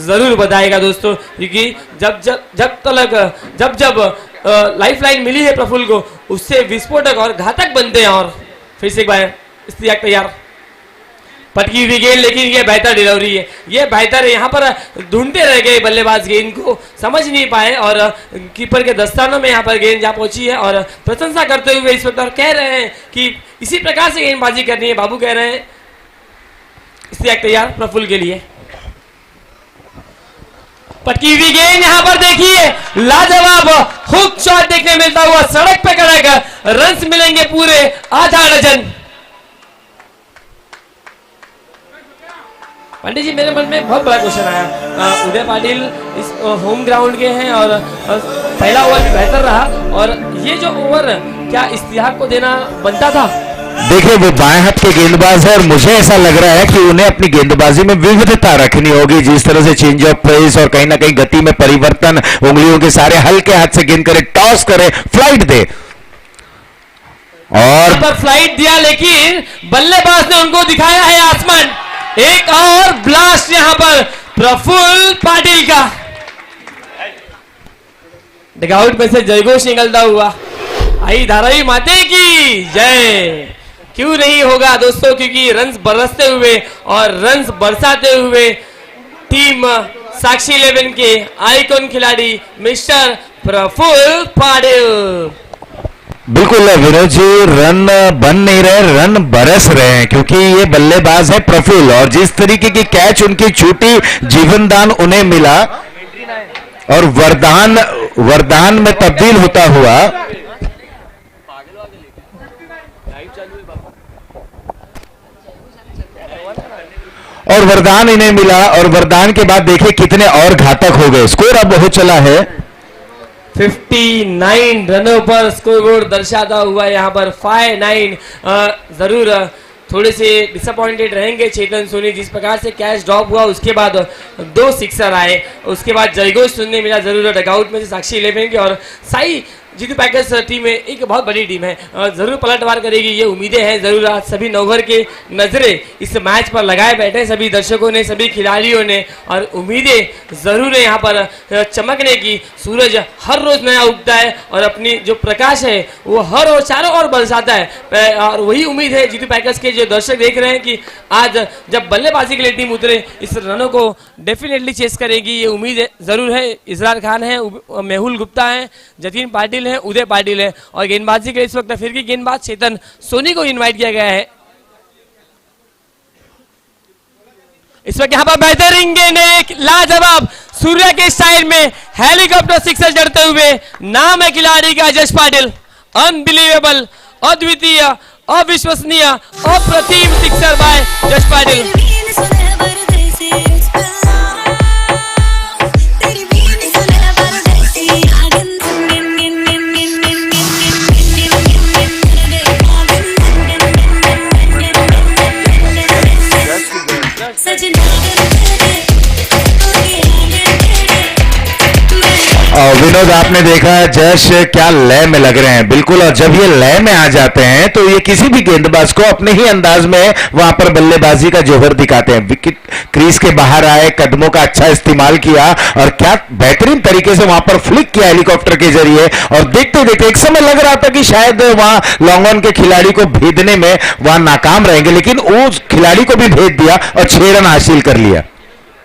जरूर बताएगा दोस्तों। क्योंकि जब लाइफलाइन मिली है प्रफुल्ल को उससे विस्फोटक और घातक बनते हैं। और फिर से एक बार इश्तियाक तैयार, पटकी हुई गेंद लेकिन ये बेहतर डिलीवरी है, ये बेहतर है। यहाँ पर ढूंढते रह गए बल्लेबाज, गेंद को समझ नहीं पाए और कीपर के दस्तानों में यहाँ पर गेंद जा पहुंची है और प्रशंसा करते हुए इस वक्त और कह रहे हैं कि इसी प्रकार से गेंदबाजी करनी है। बाबू कह रहे हैं इश्तियाक तैयार प्रफुल्ल के लिए, पटकी हुई गेंद यहाँ पर देखिए लाजवाब हुक शॉट देखने मिलता हुआ, सड़क पे कड़क रन्स मिलेंगे पूरे आधा डजन। पंडित जी मेरे मन में बहुत बड़ा क्वेश्चन आया, उदय पाटिल इस होम ग्राउंड के हैं और पहला ओवर भी बेहतर रहा और ये जो ओवर क्या इश्तियाक को देना बनता था? देखिए वो बाएं हाथ के गेंदबाज है और मुझे ऐसा लग रहा है कि उन्हें अपनी गेंदबाजी में विविधता रखनी होगी, जिस तरह से चेंज ऑफ पेस और कहीं ना कहीं गति में परिवर्तन, उंगलियों के सारे हल्के हाथ से गेंद करे, टॉस करे, फ्लाइट दे और पर फ्लाइट दिया लेकिन बल्लेबाज ने उनको दिखाया है आसमान। एक और ब्लास्ट यहां पर प्रफुल्ल पाटिल का। डगआउट में से जयघोष निकलता हुआ, आई धारावी माते की जय। क्यों नहीं होगा दोस्तों, क्योंकि रन्स बरसते हुए और रन्स बरसाते हुए टीम साक्षी 11 के आइकॉन खिलाड़ी मिस्टर प्रफुल्ल पाटिल। बिल्कुल विनोद जी, रन बन नहीं रहे, रन बरस रहे हैं, क्योंकि ये बल्लेबाज है प्रफुल्ल और जिस तरीके की कैच उनकी छूटी, जीवनदान उन्हें मिला और वरदान में तब्दील होता हुआ और वरदान इन्हें मिला और वरदान के बाद देखिए कितने और घातक हो गए। स्कोर अब बहुत चला है 59 रनों पर स्कोर दर्शाता हुआ यहाँ पर 5-9। जरूर थोड़े से डिसअपॉइंटेड रहेंगे चेतन सोनी, जिस प्रकार से कैच ड्रॉप हुआ उसके बाद 2 सिक्सर आए, उसके बाद जयघोष सुनने मिला जरूर डगआउट में से साक्षी 11 के। और साई जीतू पैकेज टीम में एक बहुत बड़ी टीम है, जरूर पलटवार करेगी ये उम्मीदें हैं। जरूर आज सभी नौभर के नजरें इस मैच पर लगाए बैठे सभी दर्शकों ने, सभी खिलाड़ियों ने, और उम्मीदें जरूर है यहाँ पर चमकने की। सूरज हर रोज नया उगता है और अपनी जो प्रकाश है वो हर और चारों ओर बरसाता है, और वही उम्मीद है जीतू पैकेज के जो दर्शक देख रहे हैं कि आज जब बल्लेबाजी के लिए टीम उतरे इस रनों को डेफिनेटली चेस करेगी, ये उम्मीद जरूर है। इजरार खान है, मेहुल गुप्ता है, जतीन पाटिल है, उदय पाटिल है, और गेंदबाजी के इस वक्त फिर की गेंदबाज चेतन सोनी को इनवाइट किया गया है। इस वक्त यहाँ पर बेहतरीन गेंद है, लाजवाब सूर्य के स्टाइल में हेलीकॉप्टर सिक्सर जड़ते हुए, नाम है खिलाड़ी का जश पाटिल। अनबिलीवेबल, अद्वितीय, अविश्वसनीय, अप्रतिम सिक्सर बाय जश पाटिल। विनोद, आपने देखा जश क्या लय में लग रहे हैं, बिल्कुल। और जब ये लय में आ जाते हैं तो ये किसी भी गेंदबाज को अपने ही अंदाज में वहां पर बल्लेबाजी का जोहर दिखाते हैं। विकेट क्रीज के बाहर आए, कदमों का अच्छा इस्तेमाल किया और क्या बेहतरीन तरीके से वहां पर फ्लिक किया हेलीकॉप्टर के जरिए। और देखते देखते एक समय लग रहा था कि शायद वहां लॉन्ग ऑन के खिलाड़ी को भेदने में वहां नाकाम रहेंगे, लेकिन उस खिलाड़ी को भी भेद दिया और 6 रन हासिल कर लिया।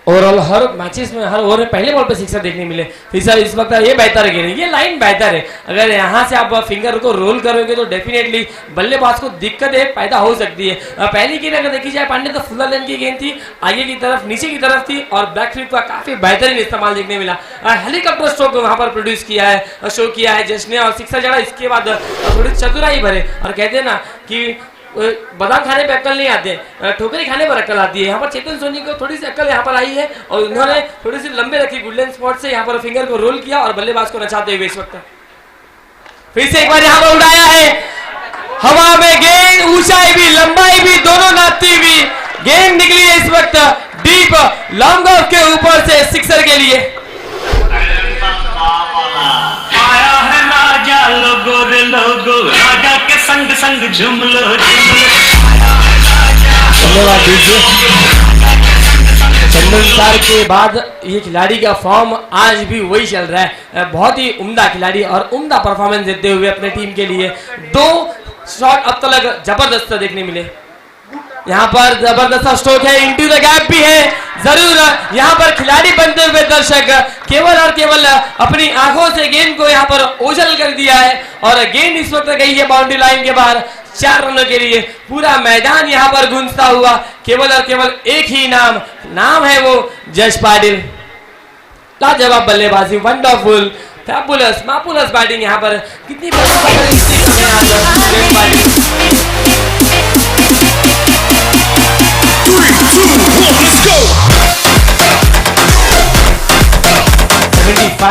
ओवरऑल हर मैचेस में हर ओवर में पहले बॉल पे सिक्सर देखने मिले। फिर सर इस वक्त ये बेहतर है, ये लाइन बेहतर है। अगर यहाँ से आप फिंगर को रोल करोगे तो डेफिनेटली बल्लेबाज को दिक्कतें पैदा हो सकती है। पहली गेंद अगर देखी जाए पांडे तो फुल लेंथ की गेंद थी, आगे की तरफ नीचे की तरफ थी और बैक फ्लिप का काफी बेहतरीन इस्तेमाल देखने मिला। हेलीकॉप्टर स्ट्रोक वहां पर प्रोड्यूस किया है, शो किया है जश्न और सिक्सर जड़ा। इसके बाद थोड़ी चतुराई भरे, और कहते हैं ना कि बादाम खाने पे अक्ल नहीं आते, ठोकरी खाने पर अक्ल आती है। यहाँ पर चेतन सोनी को थोड़ी सी अक्ल यहाँ पर आई है और उन्होंने थोड़ी सी लंबे रखी गोल्डन स्पॉट से यहाँ पर फिंगर को रोल किया और बल्लेबाज को नचाते हुए इस वक्त फिर से एक बार यहाँ पर उड़ाया है हवा में गेंद। ऊंचाई भी लंबाई भी दोनों नापती हुई गेंद निकली है इस वक्त डीप लॉन्ग ऑफ के ऊपर से सिक्सर के लिए। आया है राजा लोगो रे लोगो, राजा के संग संग झूम लो धन्यवाद दीजिए। चंदनसार के बाद ये खिलाड़ी का फॉर्म आज भी वही चल रहा है, बहुत ही उम्दा खिलाड़ी और उम्दा परफॉर्मेंस देते हुए अपने टीम के लिए 2 शॉट अब तक जबरदस्त देखने मिले। यहाँ पर जबरदस्त स्ट्रोक है, इनटू द गैप भी है। जरूर यहाँ पर खिलाड़ी बनते हुए दर्शक केवल और केवल अपनी आंखों से गेंद को यहाँ पर ओझल कर दिया है और गेंद इस वक्त गई है बाउंड्री लाइन के बाहर 4 रनों के लिए। पूरा मैदान यहाँ पर गूंजता हुआ केवल और केवल एक ही नाम है वो जश पाटिल। लाजवाब बल्लेबाजी, वंडरफुल, फैबुलस, मापुलस बैटिंग यहाँ पर कितनी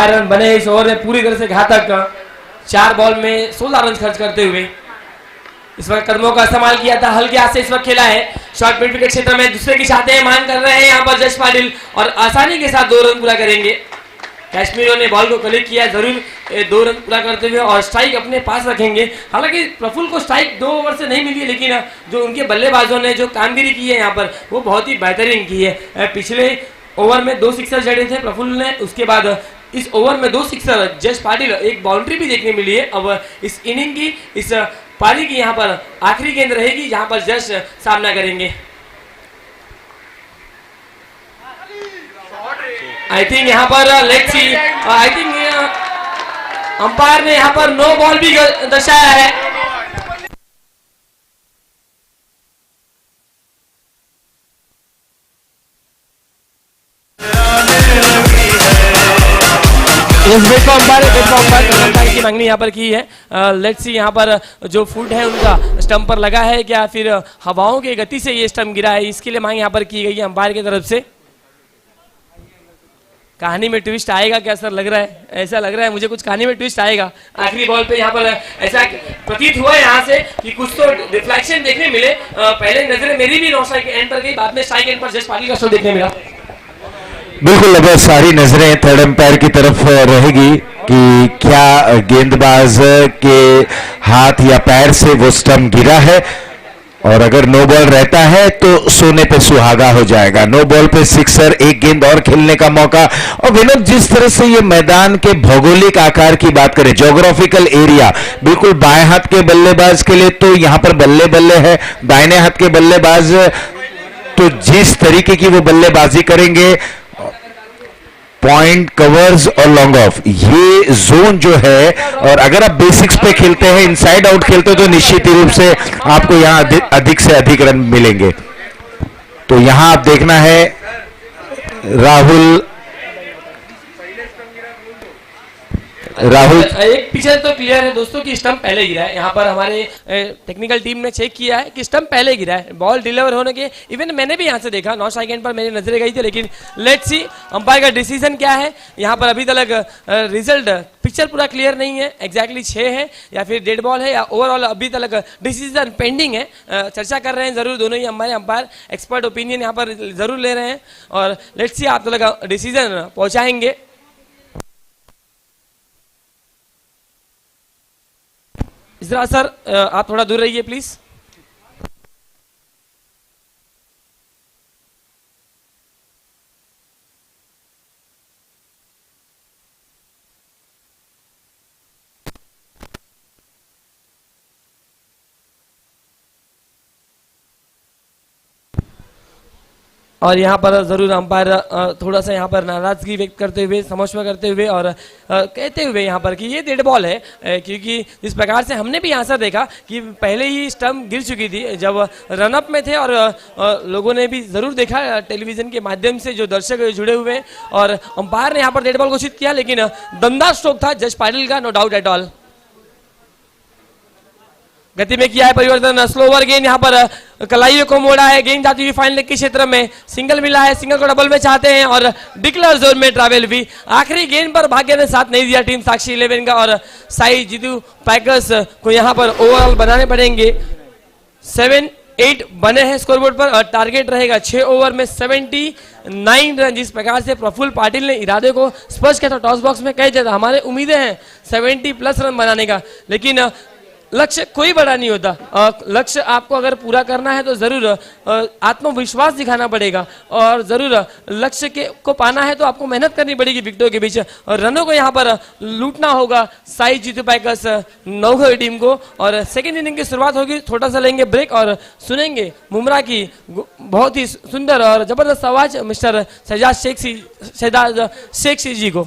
रन बने इस ओवर में पूरी तरह से घातक। 4 बॉल में 16 रन खर्च करते हुए इस वक्त कदमों का इस्तेमाल किया था, हल्के हाथ से इस वक्त खेला है। शॉर्ट मिड विकेट क्षेत्र में दूसरे की चाहते हैं मान कर रहे हैं यहाँ पर जश पाटिल और आसानी के साथ 2 रन पूरा करेंगे। कश्मीरियों ने बॉल को कलेक्ट किया, जरूर 2 रन पूरा करते हुए और स्ट्राइक अपने पास रखेंगे। हालांकि प्रफुल्ल को स्ट्राइक 2 ओवर से नहीं मिली है, लेकिन जो उनके बल्लेबाजों ने जो कामगिरी की है यहाँ पर वो बहुत ही बेहतरीन की है। पिछले ओवर में 2 सिक्सर जड़े थे प्रफुल्ल ने, उसके बाद इस ओवर में 2 सिक्सर, जश पाटिल एक बाउंड्री भी देखने मिली है। अब इस इनिंग की, इस पारी की यहाँ पर आखिरी गेंद रहेगी जहां पर जश सामना करेंगे। आई थिंक यहाँ पर let's see, I think umpire ने यहाँ पर नो बॉल भी दर्शाया है। अंपायर की मांगनी यहाँ पर की है। लेट्स सी यहाँ पर जो फुट है उनका स्टंप पर लगा है क्या, फिर हवाओं की गति से ये स्टंप गिरा है, इसके लिए मांग यहाँ पर की गई है अंपायर की तरफ से। कहानी में ट्विस्ट आएगा क्या सर, लग रहा है, ऐसा लग रहा है मुझे कुछ कहानी में ट्विस्ट आएगा। आखिरी बॉल पे यहाँ पर ऐसा प्रतीत हुआ है यहाँ से कि कुछ तो रिफ्लेक्शन देखने मिले। पहले नजरें मेरी भी नॉट स्ट्राइक एंड पर गई, बाद में स्ट्राइक एंड पर जस्ट पाटिल का शो देखने मिला। बिल्कुल, अब सारी नजरें थर्ड एम्पायर की तरफ रहेगी कि क्या गेंदबाज के हाथ या पैर से वो स्टंप गिरा है, और अगर नो बॉल रहता है तो सोने पे सुहागा हो जाएगा। नो बॉल पे सिक्सर, एक गेंद और खेलने का मौका। और विनोद, जिस तरह से ये मैदान के भौगोलिक आकार की बात करें, ज्योग्राफिकल एरिया, बिल्कुल बाएं हाथ के बल्लेबाज के लिए तो यहां पर बल्ले बल्ले है, दाहिने हाथ के बल्लेबाज तो जिस तरीके की वो बल्लेबाजी करेंगे, पॉइंट, कवर्स और लॉन्ग ऑफ, ये जोन जो है, और अगर आप बेसिक्स पे खेलते हैं, इनसाइड आउट खेलते हो, तो निश्चित रूप से आपको यहां अधिक से अधिक रन मिलेंगे। तो यहां आप देखना है राहुल एक पीछे तो क्लियर है दोस्तों कि स्टंप पहले गिरा है। यहाँ पर हमारे टेक्निकल टीम ने चेक किया है कि स्टंप पहले गिरा है, बॉल डिलीवर होने के। इवन मैंने भी यहाँ से देखा, नॉट स्ट्राइक एंड पर मेरी नजरें गई थी, लेकिन लेट्स सी अंपायर का डिसीजन क्या है। यहाँ पर अभी तक रिजल्ट पिक्चर पूरा क्लियर नहीं है, एग्जैक्टली 6 है या फिर डेड बॉल है या ओवरऑल अभी तक डिसीजन पेंडिंग है। चर्चा कर रहे हैं जरूर दोनों ही हमारे अंपायर, एक्सपर्ट ओपिनियन यहाँ पर जरूर ले रहे हैं और लेट्स सी आप तक डिसीजन पहुंचाएंगे। इजरा सर आप थोड़ा दूर रहिए प्लीज। और यहाँ पर जरूर अंपायर थोड़ा सा यहाँ पर नाराजगी व्यक्त करते हुए, समझौता करते हुए और कहते हुए यहाँ पर कि ये डेड बॉल है, क्योंकि जिस प्रकार से हमने भी यहाँ से देखा कि पहले ही स्टंप गिर चुकी थी जब रनअप में थे, और लोगों ने भी जरूर देखा टेलीविजन के माध्यम से जो दर्शक जुड़े हुए, और अंपायर ने यहाँ पर डेड बॉल घोषित किया, लेकिन दमदार स्ट्रोक था जश पाटिल का, नो डाउट एट ऑल। गति में किया है परिवर्तन, स्लो ओवर गेंद यहाँ पर कलाइयों को मोड़ा है, गेंद जाती हुई फाइनल के क्षेत्र में, सिंगल मिला है, सिंगल को डबल में चाहते हैं और डिक्लेयर जोन में ट्रैवल भी। आखिरी गेंद पर भाग्य ने साथ नहीं दिया टीम साक्षी 11 का, और साई जीतू पैकर्स को यहाँ पर ओवरऑल बनाने पड़ेंगे। 7-8 बने हैं स्कोरबोर्ड पर, और टारगेट रहेगा 6 ओवर में 79 रन। जिस प्रकार से प्रफुल्ल पाटिल ने इरादे को स्पष्ट किया था, टॉस बॉक्स में कह दिया था हमारे उम्मीदें हैं 70+ रन बनाने का, लेकिन लक्ष्य कोई बड़ा नहीं होता। लक्ष्य आपको अगर पूरा करना है तो जरूर आत्मविश्वास दिखाना पड़ेगा, और जरूर लक्ष्य को पाना है तो आपको मेहनत करनी पड़ेगी विकेटों के बीच, और रनों को यहाँ पर लूटना होगा साई जीतू पैकर्स नौगढ़ टीम को। और सेकेंड इनिंग की शुरुआत होगी, छोटा सा लेंगे ब्रेक और सुनेंगे बुमराह की बहुत ही सुंदर और जबरदस्त आवाज मिस्टर शहजाद शेख जी को।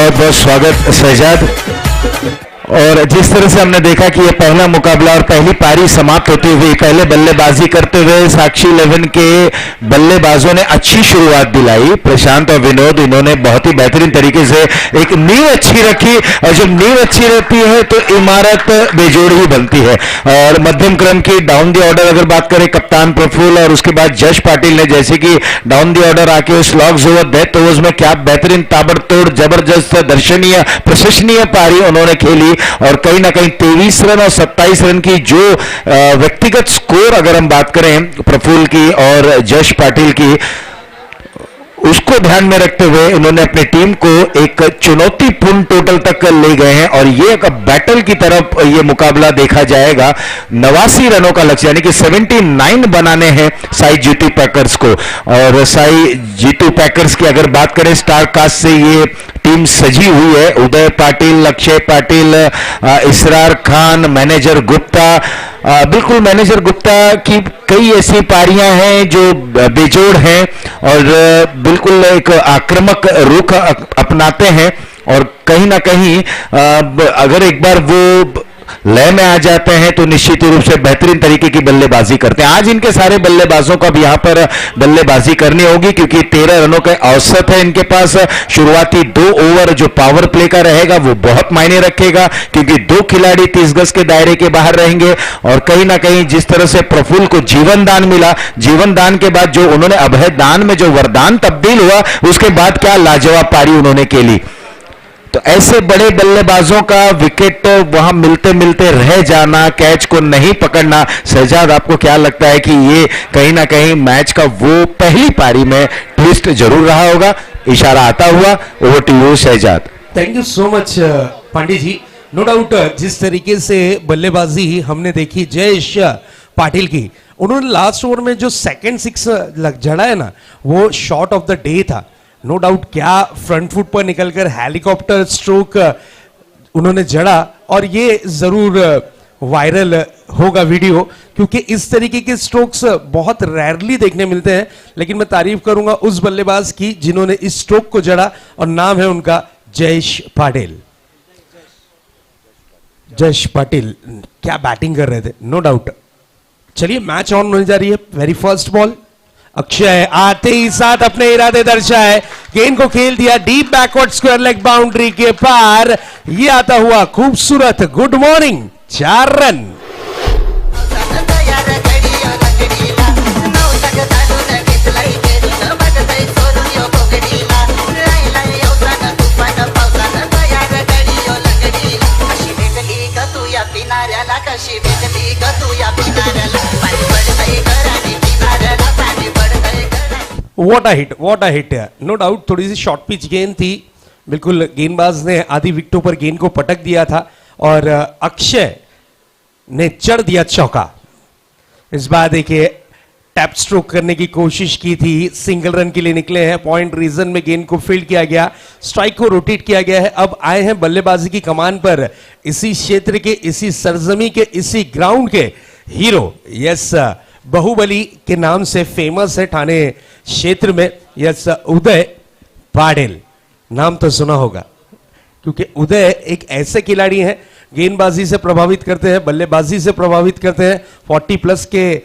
बहुत बहुत स्वागत शहजाद। और जिस तरह से हमने देखा कि ये पहला मुकाबला और पहली पारी समाप्त होती हुई, पहले बल्लेबाजी करते हुए साक्षी 11 के बल्लेबाजों ने अच्छी शुरुआत दिलाई। प्रशांत और विनोद, इन्होंने बहुत ही बेहतरीन तरीके से एक नींव अच्छी रखी, और जब नींव अच्छी रहती है तो इमारत बेजोड़ ही बनती है। और मध्यम क्रम की डाउन द ऑर्डर अगर बात करें, कप्तान प्रफुल्ल और उसके बाद जश पाटिल ने जैसे कि डाउन द ऑर्डर आके उस लॉक्स ओवर डेथ ओवर्स में क्या बेहतरीन ताबड़तोड़ जबरदस्त दर्शनीय प्रशंसनीय पारी उन्होंने खेली। और कहीं ना कहीं 23 रन और 27 रन की जो व्यक्तिगत स्कोर अगर हम बात करें प्रफुल्ल की और जश पाटिल की, उसको ध्यान में रखते हुए इन्होंने अपनी टीम को एक चुनौतीपूर्ण टोटल तक ले गए हैं। और ये एक बैटल की तरफ ये मुकाबला देखा जाएगा। 89 रनों का लक्ष्य यानी कि 79 बनाने हैं साई जीतू पैकर्स को। और साई जीतू पैकर्स की अगर बात करें, स्टार कास्ट से ये टीम सजी हुई है। उदय पाटिल, अक्षय पाटिल, इसरार खान, मैनेजर गुप्ता। बिल्कुल मैनेजर गुप्ता की कई ऐसी पारियां हैं जो बेजोड़ हैं और बिल्कुल एक आक्रामक रुख अपनाते हैं। और कहीं ना कहीं अगर एक बार वो लय में आ जाते हैं तो निश्चित रूप से बेहतरीन तरीके की बल्लेबाजी करते हैं। आज इनके सारे बल्लेबाजों को भी यहां पर बल्लेबाजी करनी होगी क्योंकि 13 रनों का औसत है इनके पास। शुरुआती 2 ओवर जो पावर प्ले का रहेगा वो बहुत मायने रखेगा क्योंकि 2 खिलाड़ी 30 गज के दायरे के बाहर रहेंगे। और कहीं ना कहीं जिस तरह से प्रफुल्ल को जीवन दान मिला, जीवन दान के बाद जो उन्होंने अभय दान में जो वरदान तब्दील हुआ, उसके बाद क्या लाजवाब पारी उन्होंने खेली। तो ऐसे बड़े बल्लेबाजों का विकेट वहां मिलते मिलते रह जाना, कैच को नहीं पकड़ना, शहजाद आपको क्या लगता है कि ये कहीं ना कहीं मैच का वो पहली पारी में ट्विस्ट जरूर रहा होगा? इशारा आता हुआ। Over to you Shahzad. Thank you so much Pandey ji. No doubt जिस तरीके से बल्लेबाजी हमने देखी जयेश पाटिल की, उन्होंने लास्ट ओवर में जो सेकंड 6 जड़ा है ना, वो शॉट ऑफ द डे था। नो डाउट क्या फ्रंट फुट पर निकलकर हेलीकॉप्टर स्ट्रोक उन्होंने जड़ा, और ये जरूर वायरल होगा वीडियो क्योंकि इस तरीके के स्ट्रोक्स बहुत रेयरली देखने मिलते हैं। लेकिन मैं तारीफ करूंगा उस बल्लेबाज की जिन्होंने इस स्ट्रोक को जड़ा, और नाम है उनका जयेश पाटिल। जयेश पाटिल क्या बैटिंग कर रहे थे, नो डाउट। चलिए मैच ऑन होने जा रही है। वेरी फर्स्ट बॉल, अक्षय आते ही साथ अपने इरादे दर्शाए, गेंद को खेल दिया deep backward square leg boundary के पार। ये आता हुआ खूबसूरत good morning, 4 run. What a hit. No doubt थोड़ी सी शॉर्ट पिच गेंद थी, बिल्कुल गेंदबाज ने आधी विकेटों पर गेंद को पटक दिया था और अक्षय ने चढ़ दिया चौका। इस बार देखिए टैप स्ट्रोक करने की कोशिश की थी, सिंगल रन के लिए निकले हैं। पॉइंट रीजन में गेंद को फील्ड किया गया, स्ट्राइक को रोटेट किया गया है। अब आए हैं बल्लेबाजी की कमान पर इसी क्षेत्र के, इसी सरजमी के, इसी ग्राउंड के हीरो। यस, बाहुबली के नाम से फेमस है ठाणे क्षेत्र में। यस, उदय पाटिल नाम तो सुना होगा क्योंकि उदय एक ऐसे खिलाड़ी हैं, गेंदबाजी से प्रभावित करते हैं, बल्लेबाजी से प्रभावित करते हैं, 40+ के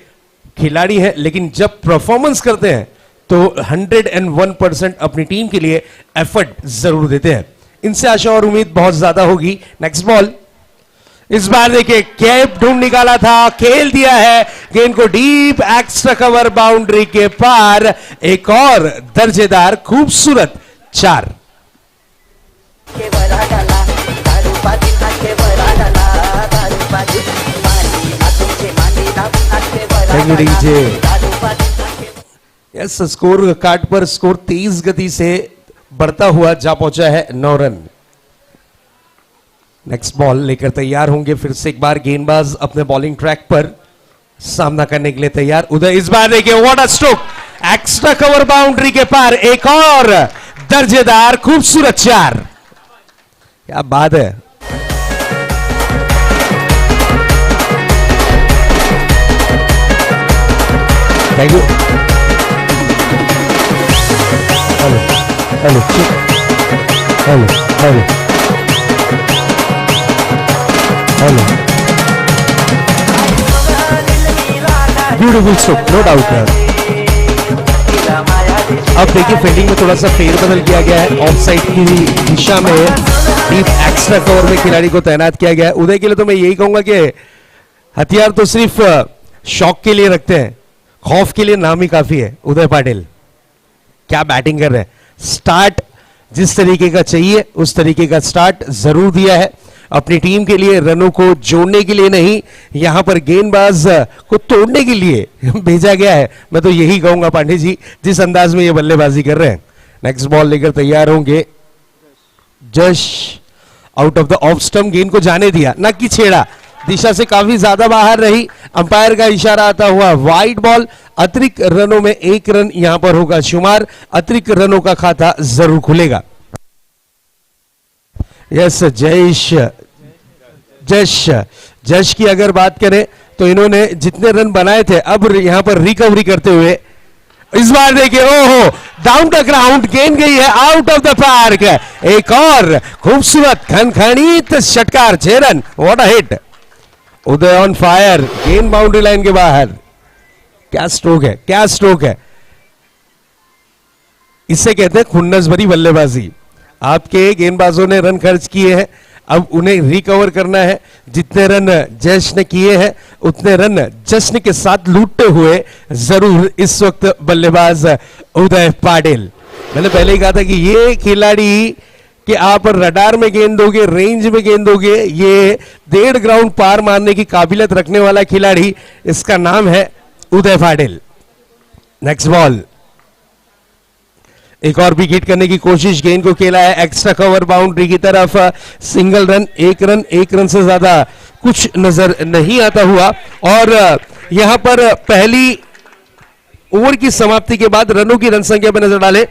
खिलाड़ी हैं, लेकिन जब परफॉर्मेंस करते हैं तो 101% अपनी टीम के लिए एफर्ट जरूर देते हैं। इनसे आशा और उम्मीद बहुत ज्यादा होगी। नेक्स्ट बॉल, इस बार देखिए कैप ढूंढ निकाला था, खेल दिया है गेंद को डीप एक्स्ट्रा कवर बाउंड्री के पार। एक और दर्जेदार खूबसूरत 4। यस, स्कोर कार्ड पर स्कोर तेज गति से बढ़ता हुआ जा पहुंचा है 9 रन। नेक्स्ट बॉल लेकर तैयार होंगे फिर से एक बार गेंदबाज अपने बॉलिंग ट्रैक पर सामना करने के लिए तैयार। उधर इस बार देखिए what a stroke, extra cover boundary के पार एक और दर्जेदार खूबसूरत 4। क्या बात है। Thank you. Hello hello hello hello hello beautiful stroke, no doubt यार। अब देखिए फील्डिंग में थोड़ा सा फेरबदल किया गया है, ऑफ साइड की दिशा में डीप एक्स्ट्रा कवर में खिलाड़ी को तैनात किया गया है। उदय के लिए तो मैं यही कहूंगा कि हथियार तो सिर्फ शौक के लिए रखते हैं, खौफ के लिए नाम ही काफी है। उदय पाटिल क्या बैटिंग कर रहे हैं, स्टार्ट जिस तरीके का चाहिए उस तरीके का स्टार्ट जरूर दिया है। अपनी टीम के लिए रनों को जोड़ने के लिए नहीं, यहां पर गेंदबाज को तोड़ने के लिए भेजा गया है। मैं तो यही कहूंगा पांडे जी, जिस अंदाज में ये बल्लेबाजी कर रहे हैं। नेक्स्ट बॉल लेकर तैयार होंगे जश, out of the off stump, गेंद को जाने दिया, ना कि छेड़ा, दिशा से काफी ज्यादा बाहर रही, अंपायर का इशारा आता हुआ वाइड बॉल। अतिरिक्त रनों में 1 रन यहां पर होगा शुमार, अतिरिक्त रनों का खाता जरूर खुलेगा। यस जश की अगर बात करें तो इन्होंने जितने रन बनाए थे अब यहां पर रिकवरी करते हुए इस बार देखिए, ओहो डाउन द ग्राउंड, गेंद गई है आउट ऑफ द पार्क। एक और खूबसूरत खनखनीत षटकार, 6 run, what a hit. Uday on fire, गेंद बाउंड्री लाइन के बाहर। क्या स्ट्रोक है, क्या स्ट्रोक है, इसे कहते हैं खुन्नस भरी बल्लेबाजी। आपके गेंदबाजों ने रन खर्च किए हैं, अब उन्हें रिकवर करना है। जितने रन जश ने किए हैं उतने रन जश्न के साथ लूटते हुए जरूर इस वक्त बल्लेबाज उदय पाटिल। मैंने पहले ही कहा था कि ये खिलाड़ी कि आप रडार में गेंद दोगे, रेंज में गेंद दोगे, ये 1.5 ग्राउंड पार मारने की काबिलियत रखने वाला खिलाड़ी, इसका नाम है उदय पाटिल। नेक्स्ट बॉल, एक और विकेट करने की कोशिश, गेंद को खेला है एक्स्ट्रा कवर बाउंड्री की तरफ, सिंगल रन, 1 रन से ज्यादा कुछ नजर नहीं आता हुआ। और यहां पर पहली ओवर की समाप्ति के बाद रनों की रन संख्या पर नजर डाले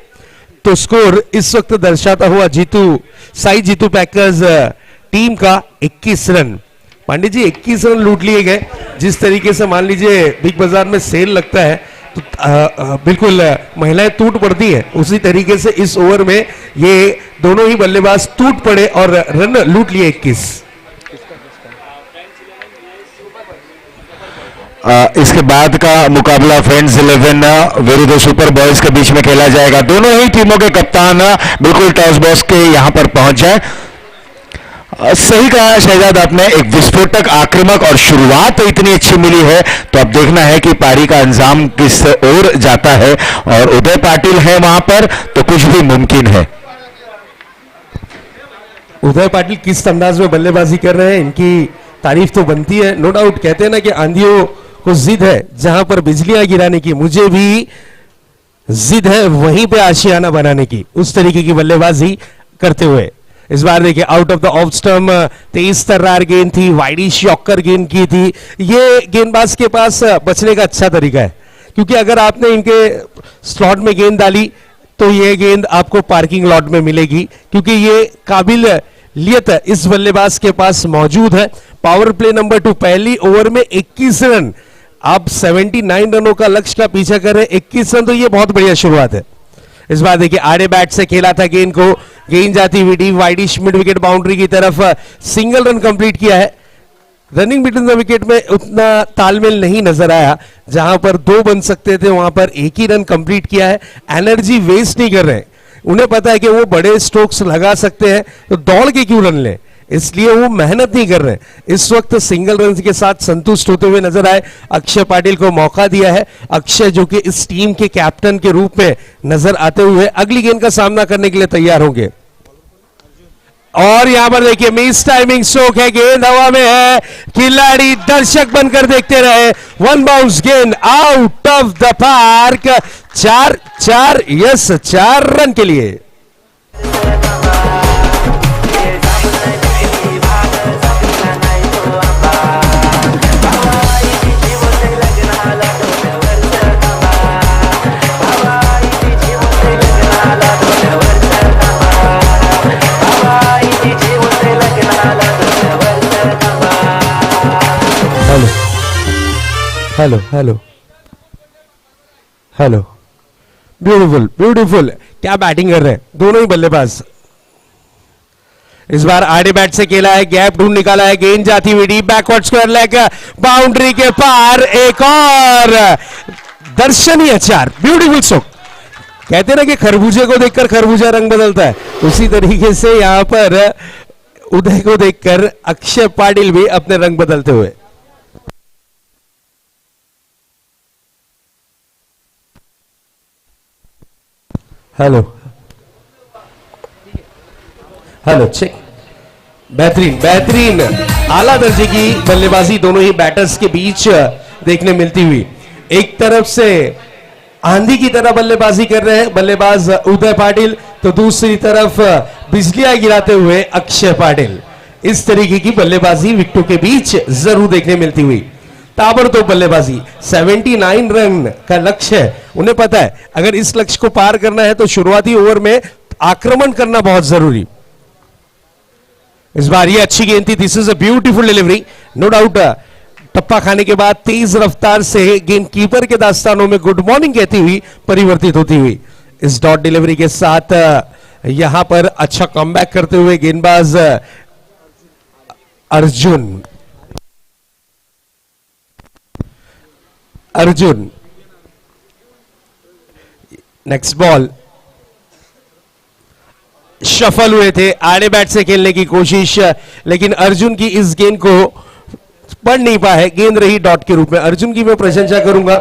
तो स्कोर इस वक्त दर्शाता हुआ साई जीतू पैकर्स टीम का 21 रन। पांडे जी 21 रन लूट लिए गए। जिस तरीके से मान लीजिए बिग बाजार में सेल लगता है तो बिल्कुल महिलाएं टूट पड़ती है, उसी तरीके से इस ओवर में ये दोनों ही बल्लेबाज टूट पड़े और रन लूट लिए 21। इसके बाद का मुकाबला फ्रेंड्स 11 विरुद्ध सुपर बॉयज के बीच में खेला जाएगा। दोनों ही टीमों के कप्तान बिल्कुल टॉस बॉक्स के यहां पर पहुंच जाए। सही कहा शहजाद आपने, एक विस्फोटक आक्रमक और शुरुआत इतनी अच्छी मिली है, तो अब देखना है कि पारी का अंजाम किस ओर जाता है। और उदय पाटिल है वहां पर तो कुछ भी मुमकिन है। उदय पाटिल किस अंदाज में बल्लेबाजी कर रहे हैं, इनकी तारीफ तो बनती है, नो डाउट। कहते हैं ना कि आंधियों को जिद है जहां पर बिजलियां गिराने की, मुझे भी जिद है वहीं पे आशियाना बनाने की, उस तरीके की बल्लेबाजी करते हुए। इस बार देखिए out of the off stump, तेज तर्रार गेंद थी, वाइडिश यॉर्कर गेंद की थी। ये गेंदबाज के पास बचने का अच्छा तरीका है, क्योंकि अगर आपने इनके स्लॉट में गेंद डाली तो ये गेंद आपको पार्किंग लॉट में मिलेगी, क्योंकि ये काबिलियत इस बल्लेबाज के पास मौजूद है। पावर प्ले नंबर 2, पहली ओवर में 21 रन, आप 79 रनों का लक्ष्य का पीछा कर रहे हैं, 21 रन तो ये बहुत बढ़िया शुरुआत है। इस बार देखिए आड़े बैट से खेला था गेंद को, गेंद जाती हुई deep widish mid wicket boundary की तरफ, सिंगल रन कंप्लीट किया है। रनिंग बिटवीन द विकेट में उतना तालमेल नहीं नजर आया, जहां पर 2 बन सकते थे वहां पर 1 ही रन कंप्लीट किया है। एनर्जी वेस्ट नहीं कर रहे, उन्हें पता है कि वो बड़े स्ट्रोक्स लगा सकते हैं, तो दौड़ के क्यों रन लें, इसलिए वो मेहनत नहीं कर रहे। इस वक्त सिंगल रन के साथ संतुष्ट होते हुए नजर आए। अक्षय पाटिल को मौका दिया है, अक्षय जो कि इस टीम के कैप्टन के रूप में नजर आते हुए अगली गेंद का सामना करने के लिए तैयार होंगे। और यहां पर देखिए मिस टाइमिंग स्ट्रोक है, गेंद हवा में है, खिलाड़ी दर्शक बनकर देखते रहे। 1 बाउंस गेंद out of the park, 4 run के लिए। Hello hello hello, beautiful beautiful, क्या बैटिंग कर रहे हैं दोनों ही बल्लेबाज। इस बार आड़े बैट से खेला है, गैप ढूंढ निकाला है, गेंद जाती हुई deep backward square leg, boundary के पार एक और दर्शनीय चार, ब्यूटीफुल स्ट्रोक। कहते ना कि खरबूजे को देखकर खरबूजा रंग बदलता है, उसी तरीके से यहां पर उदय को देखकर अक्षय पाटिल भी अपने रंग बदलते हुए। Hello hello, check. बेहतरीन बेहतरीन आला दर्जे की बल्लेबाजी दोनों ही बैटर्स के बीच देखने मिलती हुई। एक तरफ से आंधी की तरह बल्लेबाजी कर रहे हैं बल्लेबाज उदय पाटिल, तो दूसरी तरफ बिजलियां गिराते हुए अक्षय पाटिल। इस तरीके की बल्लेबाजी विकेटों के बीच जरूर देखने मिलती हुई। ताबड़तोड़ बल्लेबाजी, 79 रन का लक्ष्य है। उन्हें पता है अगर इस लक्ष्य को पार करना है तो शुरुआती ओवर में आक्रमण करना बहुत जरूरी। इस बार ये अच्छी गेंद थी, this is a beautiful delivery, no doubt. टप्पा खाने के बाद तेज रफ्तार से गेंद कीपर के दास्तानों में गुड मॉर्निंग कहती हुई परिवर्तित होती हुई। इस डॉट डिलीवरी के साथ यहां पर अच्छा कमबैक करते हुए गेंदबाज अर्जुन नेक्स्ट बॉल शफल हुए थे, आड़े बैट से खेलने की कोशिश, लेकिन अर्जुन की इस गेंद को पढ़ नहीं पाए, गेंद रही डॉट के रूप में। अर्जुन की मैं प्रशंसा करूंगा,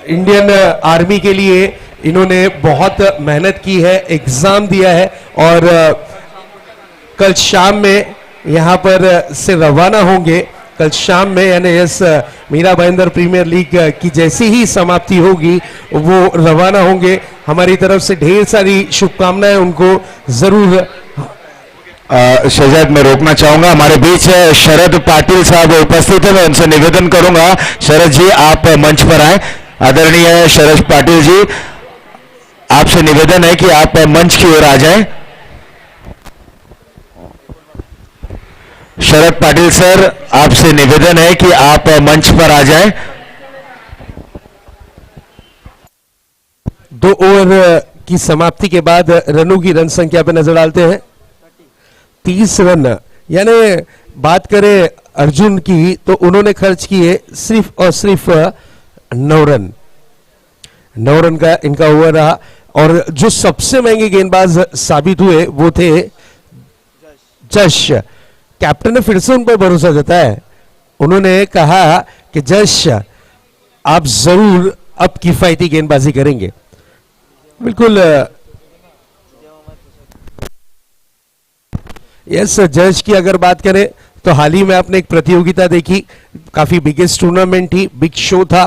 इंडियन आर्मी के लिए इन्होंने बहुत मेहनत की है, एग्जाम दिया है और कल शाम में यहां पर से रवाना होंगे। कल शाम में यानी इस मीरा भाईंदर प्रीमियर लीग की जैसी ही समाप्ति होगी वो रवाना होंगे। हमारी तरफ से ढेर सारी शुभकामनाएं उनको जरूर। शहजाद, मैं रोकना चाहूंगा, हमारे बीच शरद पाटिल साहब उपस्थित है, मैं उनसे निवेदन करूंगा शरद जी आप मंच पर आए। आदरणीय शरद पाटिल जी, आपसे निवेदन है कि आप मंच की ओर आ जाएं। शरद पाटिल सर, आपसे निवेदन है कि आप मंच पर आ जाएं। 2 ओवर की समाप्ति के बाद रनों की रन संख्या पे नजर डालते हैं। 30 रन, यानी बात करें अर्जुन की तो उन्होंने खर्च किए सिर्फ और सिर्फ 9 रन। 9 रन का इनका ओवर रहा और जो सबसे महंगे गेंदबाज साबित हुए वो थे जश। कैप्टन ने फिर से उन पर भरोसा जताया, उन्होंने कहा कि जश आप जरूर अब किफायती गेंदबाजी करेंगे। बिल्कुल यस, जज की अगर बात करें तो हाल ही में आपने एक प्रतियोगिता देखी, काफी बिगेस्ट टूर्नामेंट थी, बिग शो था,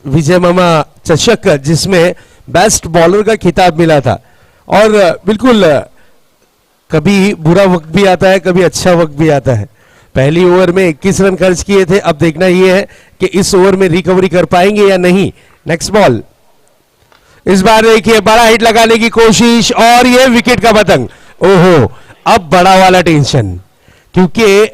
विजय मामा चषक, जिसमें बेस्ट बॉलर का खिताब मिला था। और बिल्कुल कभी बुरा वक्त भी आता है, कभी अच्छा वक्त भी आता है। पहली ओवर में 21 रन खर्च किए थे, अब देखना यह है कि इस ओवर में रिकवरी कर पाएंगे या नहीं। नेक्स्ट बॉल, इस बार देखिए बड़ा हिट लगाने की कोशिश और ये विकेट का पतंग। ओहो, अब बड़ा वाला टेंशन, क्योंकि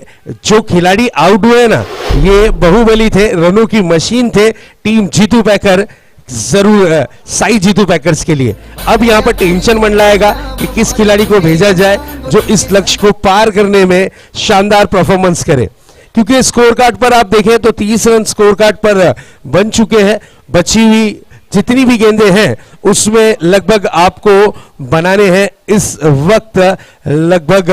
जो खिलाड़ी आउट हुए ना ये बाहुबली थे, रनों की मशीन थे, टीम जीतू पैकर जरूर साई जीतू पैकर्स के लिए। अब यहां पर टेंशन मंडलाएगा कि किस खिलाड़ी को भेजा जाए जो इस लक्ष्य को पार करने में शानदार परफॉर्मेंस करे, क्योंकि स्कोर कार्ड पर आप देखें तो 30 रन स्कोर कार्ड पर बन चुके हैं। बची हुई जितनी भी गेंदें हैं उसमें लगभग आपको बनाने हैं इस वक्त लगभग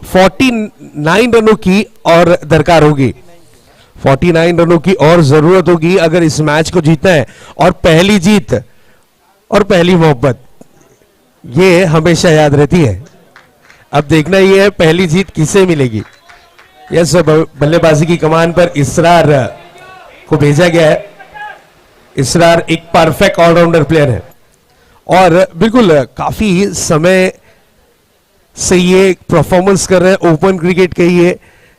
49 रनों की और दरकार होगी, 49 रनों की और जरूरत होगी अगर इस मैच को जीतना है। और पहली जीत और पहली मोहब्बत ये हमेशा याद रहती है। अब देखना ये है पहली जीत किसे मिलेगी। यस, बल्लेबाजी की कमान पर इसरार को भेजा गया है। इसरार एक परफेक्ट ऑलराउंडर प्लेयर है और बिल्कुल काफी समय से ये परफॉर्मेंस कर रहे हैं। ओपन क्रिकेट कहिए,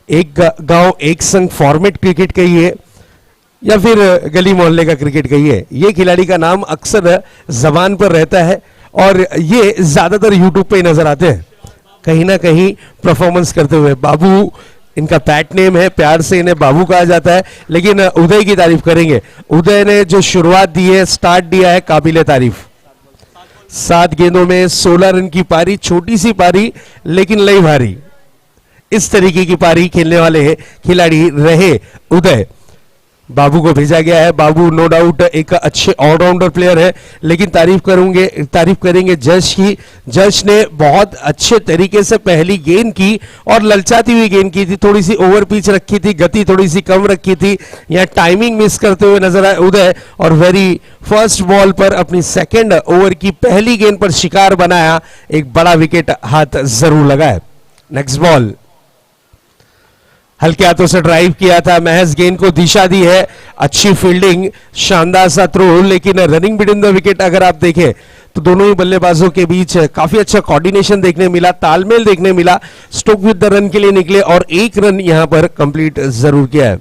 एक गांव एक संग फॉर्मेट क्रिकेट कहिए या फिर गली मोहल्ले का क्रिकेट कहिए, ये खिलाड़ी का नाम अक्सर जबान पर रहता है और ये ज्यादातर यूट्यूब पे ही नजर आते हैं कहीं ना कहीं परफॉर्मेंस करते हुए। बाबू इनका पैट नेम है, प्यार से इन्हें बाबू कहा जाता है, लेकिन उदय की तारीफ करेंगे। उदय ने जो शुरुआत दी है, स्टार्ट दिया है, काबिले तारीफ। 7 गेंदों में 16 रन की पारी, छोटी सी पारी लेकिन लई भारी। इस तरीके की पारी खेलने वाले खिलाड़ी रहे उदय। बाबू को भेजा गया है। बाबू नो डाउट एक अच्छे ऑलराउंडर प्लेयर है, लेकिन तारीफ करेंगे जज की। जज ने बहुत अच्छे तरीके से पहली गेंद की और ललचाती हुई गेंद की थी, थोड़ी सी ओवर पिच रखी थी, गति थोड़ी सी कम रखी थी, यहाँ टाइमिंग मिस करते हुए नजर आए उदय, और वेरी फर्स्ट बॉल पर अपनी सेकेंड ओवर की पहली गेंद पर शिकार बनाया, एक बड़ा विकेट हाथ जरूर लगा है। नेक्स्ट बॉल हल्के हाथों से ड्राइव किया था, महज गेंद को दिशा दी है, अच्छी फील्डिंग, शानदार सा थ्रो, लेकिन रनिंग बिटवीन द विकेट अगर आप देखें तो दोनों ही बल्लेबाजों के बीच काफी अच्छा कोऑर्डिनेशन देखने मिला, तालमेल देखने मिला। स्टोक विद द रन के लिए निकले और 1 रन यहां पर कंप्लीट जरूर किया है।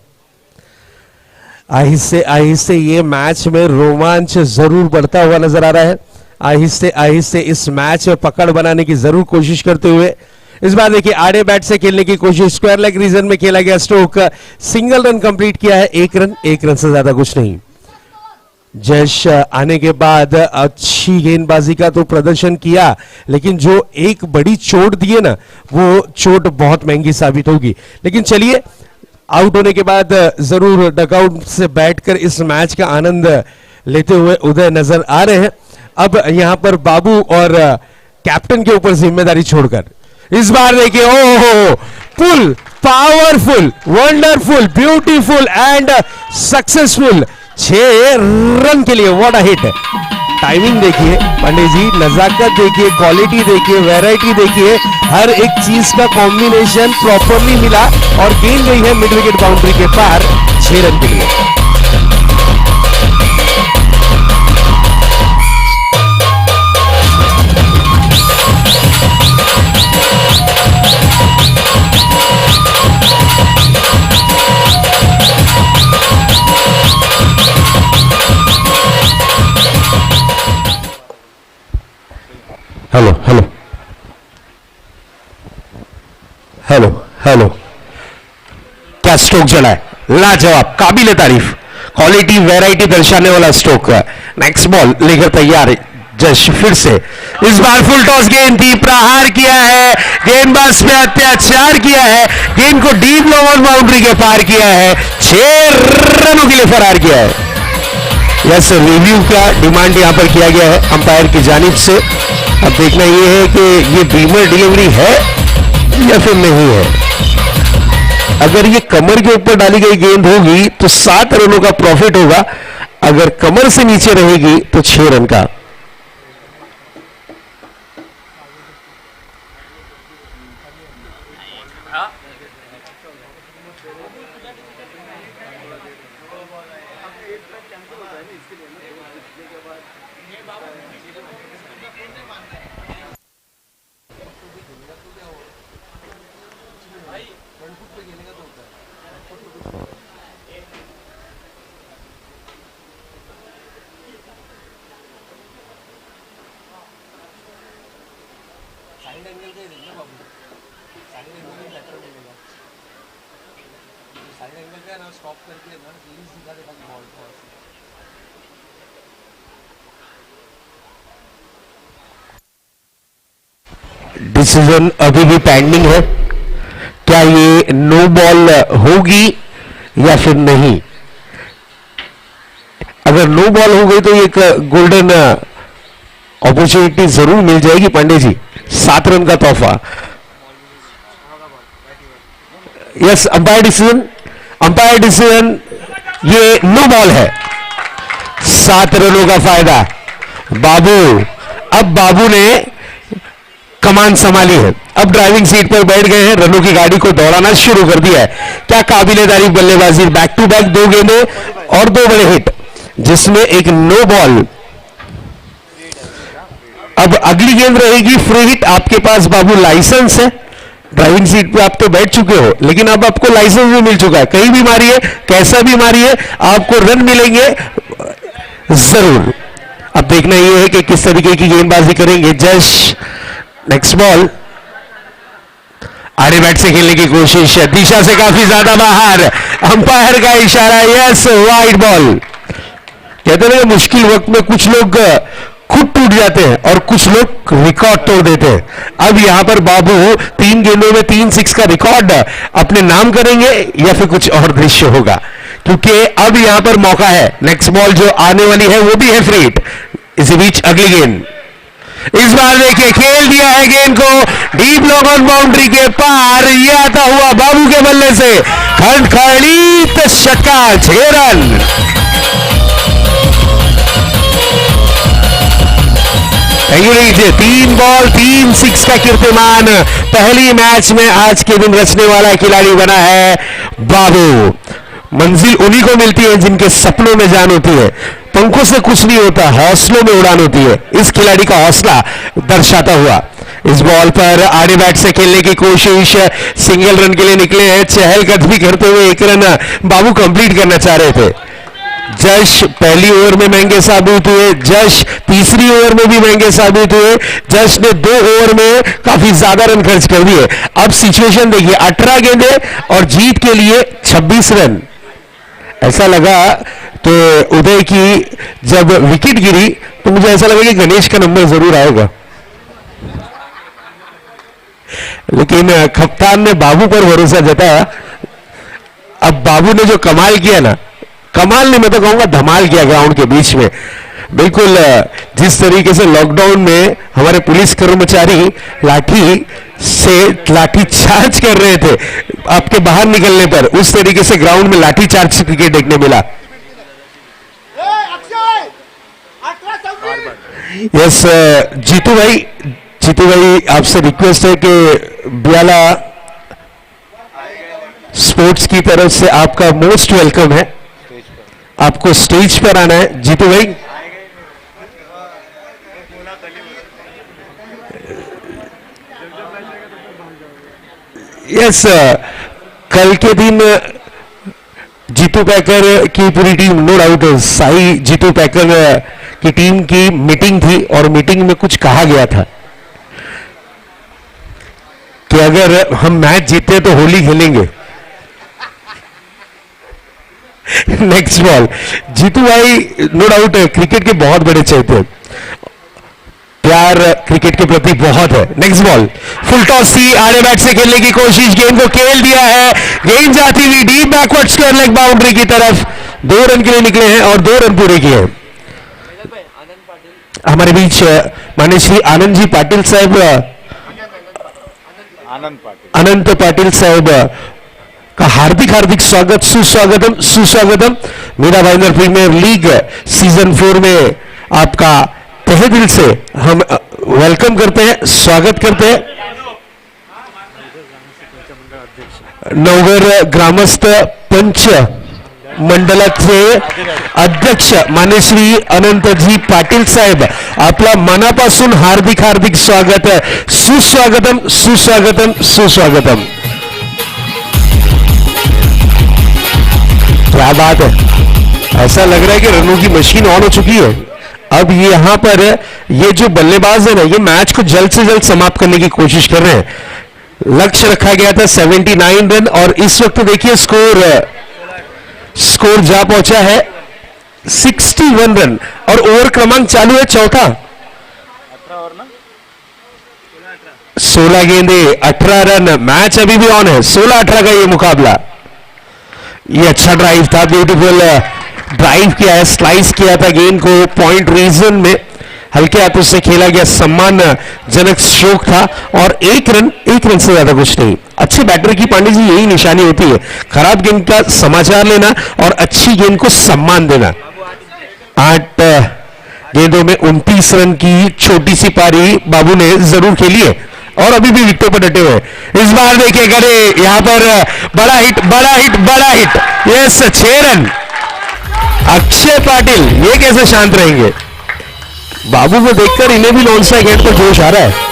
आहिस्ते आहिस्ते ये मैच में रोमांच जरूर बढ़ता हुआ नजर आ रहा है। आहिस्ते आहिस्ते इस मैच में पकड़ बनाने की जरूर कोशिश करते हुए इस बार देखिए आड़े बैट से खेलने की कोशिश, स्क्वायर लेग रीजन में खेला गया स्ट्रोक, सिंगल रन कंप्लीट किया है, 1 रन से ज्यादा कुछ नहीं। जश आने के बाद अच्छी गेंदबाजी का तो प्रदर्शन किया, लेकिन जो एक बड़ी चोट दी है ना, वो चोट बहुत महंगी साबित होगी। लेकिन चलिए, आउट होने के बाद जरूर डगआउट से बैठकर इस मैच का आनंद लेते हुए उदय नजर आ रहे हैं। अब यहां पर बाबू और कैप्टन के ऊपर जिम्मेदारी छोड़कर इस बार देखिए, ओहो, full powerful, wonderful, beautiful and successful 6 run के लिए, व्हाट अ हिट। टाइमिंग देखिए पांडे जी, नजाकत देखिए, क्वालिटी देखिए, वैरायटी देखिए, हर एक चीज का कॉम्बिनेशन प्रॉपरली मिला और गेंद गई है मिड विकेट बाउंड्री के पार 6 रन के लिए। हेलो हेलो हेलो हेलो, क्या स्ट्रोक चला है, लाजवाब, काबिले तारीफ, क्वालिटी वैरायटी दर्शाने वाला स्ट्रोक। नेक्स्ट बॉल लेकर तैयार है जश, फिर से इस बार फुल टॉस गेंद थी, प्रहार किया है, गेंदबाज पे अत्याचार किया है, गेंद को डीप लोअर बाउंड्री के पार किया है, 6 रनों के लिए फरार किया है। यस, रिव्यू का डिमांड यहां पर किया गया है अंपायर की जानिब से। अब देखना यह है कि ये बीमर डिलीवरी है या फिर नहीं है। अगर ये कमर के ऊपर डाली गई गेंद होगी तो 7 रनों का प्रॉफिट होगा, अगर कमर से नीचे रहेगी तो 6 रन का। डिसीजन अभी भी पेंडिंग है, क्या ये नो बॉल होगी या फिर नहीं। अगर नो बॉल हो गई तो एक गोल्डन अपॉर्चुनिटी जरूर मिल जाएगी पांडे जी, 7 रन का तोहफा। यस, अंपायर डिसीजन ये नो बॉल है, 7 रनों का फायदा। बाबू ने कमान संभाली है, अब ड्राइविंग सीट पर बैठ गए हैं, रनों की गाड़ी को दौड़ाना शुरू कर दिया है। क्या काबिले तारीफ बल्लेबाजी, बैक टू बैक 2 गेंदें और 2 बड़े हिट, जिसमें एक नो बॉल। अब अगली गेंद रहेगी फ्री हिट। आपके पास बाबू लाइसेंस है, ड्राइविंग सीट पे आप तो बैठ चुके हो, लेकिन अब आपको लाइसेंस भी मिल चुका है, कहीं भी मारिए, कैसा भी मारिए, आपको रन मिलेंगे जरूर। अब देखना यह है कि किस तरीके की गेंदबाजी करेंगे जश। नेक्स्ट बॉल, आड़े बैट से खेलने की कोशिश, दिशा से काफी ज्यादा बाहर, अंपायर का इशारा, यस, वाइड बॉल। कहते हैं मुश्किल वक्त में कुछ लोग खुद टूट जाते हैं और कुछ लोग रिकॉर्ड तोड़ देते हैं। अब यहां पर बाबू 3 गेंदों में 3 6 का रिकॉर्ड अपने नाम करेंगे या फिर कुछ और दृश्य होगा, क्योंकि अब यहां पर मौका है। नेक्स्ट बॉल जो आने वाली है वो भी है फ्री हिट। इसी बीच अगली गेंद, इस बार देखिए खेल दिया है गेंद को डीप लॉन्ग ऑन बाउंड्री के पार, ये आता हुआ बाबू के बल्ले से खड़खड़ीत छक्का, 6 रन। लीजिए 3 बॉल 3 6 का कीर्तिमान पहली मैच में आज के दिन रचने वाला खिलाड़ी बना है बाबू। मंजिल उन्हीं को मिलती है जिनके सपनों में जान होती है, पंखों से कुछ नहीं होता, हौसलों में उड़ान होती है। इस खिलाड़ी का हौसला दर्शाता हुआ इस बॉल पर आड़े बैट से खेलने की कोशिश, सिंगल रन के लिए निकले हैं, चहलकदमी करते हुए 1 रन बाबू कंप्लीट करना चाह रहे थे। जश पहली ओवर में महंगे साबित हुए, जश तीसरी ओवर में भी महंगे साबित हुए। जश ने 2 ओवर में काफी ज्यादा रन खर्च कर दिए। अब सिचुएशन देखिए, 18 गेंदे और जीत के लिए 26 रन। ऐसा लगा तो उदय की जब विकेट गिरी तो मुझे ऐसा लगा कि गणेश का नंबर जरूर आएगा, लेकिन कप्तान ने बाबू पर भरोसा जताया। अब बाबू ने जो कमाल किया ना, कमाल नहीं मैं तो कहूंगा धमाल किया ग्राउंड के बीच में। बिल्कुल जिस तरीके से लॉकडाउन में हमारे पुलिस कर्मचारी लाठी चार्ज कर रहे थे आपके बाहर निकलने पर, उस तरीके से ग्राउंड में लाठी चार्ज क्रिकेट देखने मिला। यस जीतू भाई आपसे रिक्वेस्ट है कि बियाला स्पोर्ट्स की तरफ से आपका मोस्ट वेलकम है, आपको स्टेज पर आना है। जीतू भाई यस कल के दिन जीतू पैकर की पूरी team, no doubt Sai Jitu Paikar की टीम की मीटिंग थी और मीटिंग में कुछ कहा गया था कि अगर हम मैच जीते तो होली खेलेंगे। नेक्स्ट बॉल, जीतू भाई नो डाउट क्रिकेट के बहुत बड़े चाहते हैं, प्यार क्रिकेट के प्रति बहुत है। नेक्स्ट बॉल फुल टॉस थी, आड़े बैट से खेलने की कोशिश, गेंद को खेल दिया है, गेंद जाती हुई deep backward square leg boundary की तरफ। 2 रन के लिए निकले हैं और 2 रन पूरे किए। हमारे बीच माननीय श्री आनंद जी पाटिल साहब, अनंत पाटिल साहब का हार्दिक स्वागत, सुस्वागतम। Meera Bhayandar premier league season 4 में आपका तहे दिल से हम वेलकम करते हैं, स्वागत करते हैं। नवगर ग्रामस्थ पंच मंडळाचे अध्यक्ष मान्य श्री अनंतजी पाटील साहेब, आपला मनापासून हार्दिक स्वागत, सुस्वागतम। क्या बात है, ऐसा लग रहा है कि रनों की मशीन ऑन हो चुकी है। अब यहां पर ये जो बल्लेबाज है ना, ये मैच को जल्द से जल्द समाप्त करने की कोशिश कर रहे हैं। लक्ष्य रखा गया था 79 रन और इस वक्त देखिए स्कोर जा पहुंचा है 61 रन और ओवर क्रमांक चालू है चौथा। 16 गेंदे 18 रन, मैच अभी भी ऑन है। 16-18 का ये मुकाबला। ये अच्छा ड्राइव था, ब्यूटीफुल ड्राइव किया है, स्लाइस किया था गेंद को पॉइंट रीजन में, हल्के हाथों से खेला गया, सम्मानजनक स्ट्रोक था और 1 रन से ज्यादा कुछ नहीं। अच्छे बैटर की पांडे जी यही निशानी होती है, खराब गेंद का समाचार लेना और अच्छी गेंद को सम्मान देना। 8 गेंदों में 29 रन की छोटी सी पारी बाबू ने जरूर खेली है और अभी भी विकेटों पर डटे हुए। इस बार देखिए गड़े यहां पर बड़ा hit, yes 6 run. Akshay Patil ये कैसे शांत रहेंगे? बाबू को देखकर इन्हें भी लॉन्सा गेंद पर जोश आ रहा है।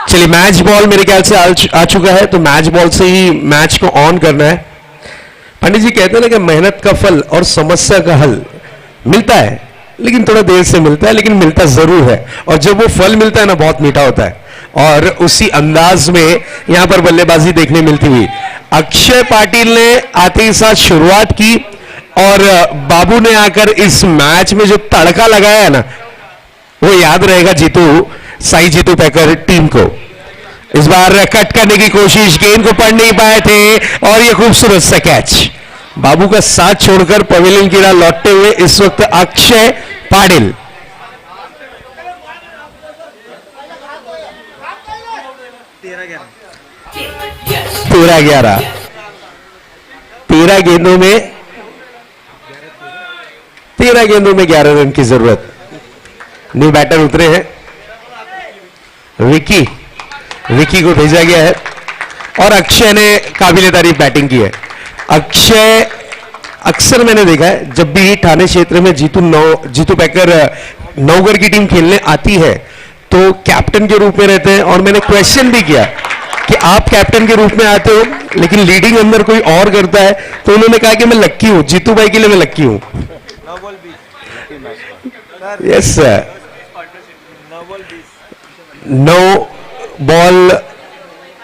चलिए मैच बॉल मेरे ख्याल से आ चुका है, तो मैच बॉल से ही मैच को ऑन करना है। पंडित जी कहते हैं ना कि मेहनत का फल और समस्या का हल मिलता है, लेकिन थोड़ा देर से मिलता है, लेकिन मिलता जरूर है। और जब वो फल मिलता है ना, बहुत मीठा होता है। और उसी अंदाज में यहां पर बल्लेबाजी देखने मिलती हुई अक्षय पाटिल ने आते ही साथ शुरुआत की, और बाबू ने आकर इस मैच में जो तड़का लगाया है ना, वो याद रहेगा साई जीतू पैकर टीम को। इस बार कट करने की कोशिश, गेंद को पढ़ नहीं पाए थे, और ये खूबसूरत सा कैच। बाबू का साथ छोड़कर पवेलियन की राह लौटते हुए इस वक्त अक्षय पाटिल। तेरह 11 रन की जरूरत। न्यू बैटर उतरे हैं, विकी को भेजा गया है, और अक्षय ने काबिले तारीफ बैटिंग की है। अक्षय अक्सर मैंने देखा है, जब भी ठाणे क्षेत्र में जीतू पैकर नौगर की टीम खेलने आती है तो कैप्टन के रूप में रहते हैं। और मैंने क्वेश्चन भी किया कि आप कैप्टन के रूप में आते हो, लेकिन लीडिंग अंदर कोई और करता है, तो उन्होंने कहा कि मैं लक्की हूं, जीतू भाई के लिए मैं लक्की हूं। यस सर, 9 बॉल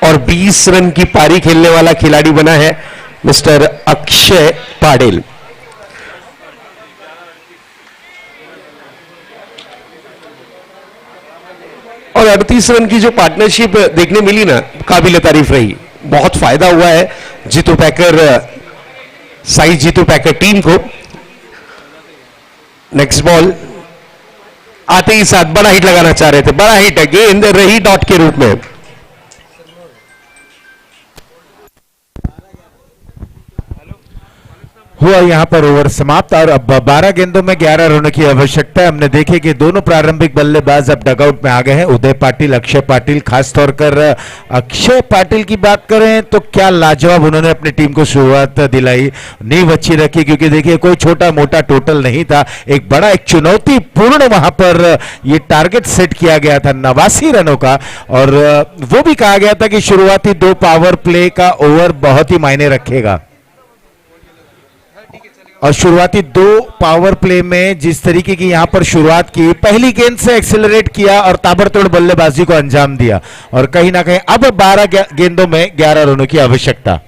और 20 रन की पारी खेलने वाला खिलाड़ी बना है मिस्टर अक्षय पाटिल। और 38 रन की जो पार्टनरशिप देखने मिली ना, काबिल तारीफ रही। बहुत फायदा हुआ है साई जीतू पैकर टीम को। नेक्स्ट बॉल आते ही साथ बड़ा हिट लगाना चाह रहे थे, बड़ा हिट है, गेंद रही डॉट के रूप में। हुआ यहां पर ओवर समाप्त, और अब 12 गेंदों में 11 रनों की आवश्यकता है। हमने देखे कि दोनों प्रारंभिक बल्लेबाज अब डगआउट में आ गए हैं, उदय पाटिल, अक्षय पाटिल। खासतौर कर अक्षय पाटिल की बात करें तो क्या लाजवाब उन्होंने अपनी टीम को शुरुआत दिलाई, नींव अच्छी रखी, क्योंकि देखिए कोई छोटा मोटा टोटल नहीं था, एक चुनौतीपूर्ण वहां पर ये टारगेट सेट किया गया था 89 रनों का। और वो भी कहा गया था कि शुरुआती 2 पावर प्ले का ओवर बहुत ही मायने रखेगा, और शुरुआती 2 पावर प्ले में जिस तरीके की यहां पर शुरुआत की, पहली गेंद से एक्सेलरेट किया और ताबड़तोड़ बल्लेबाजी को अंजाम दिया, और कहीं ना कहीं अब 12 गेंदों में 11 रनों की आवश्यकता।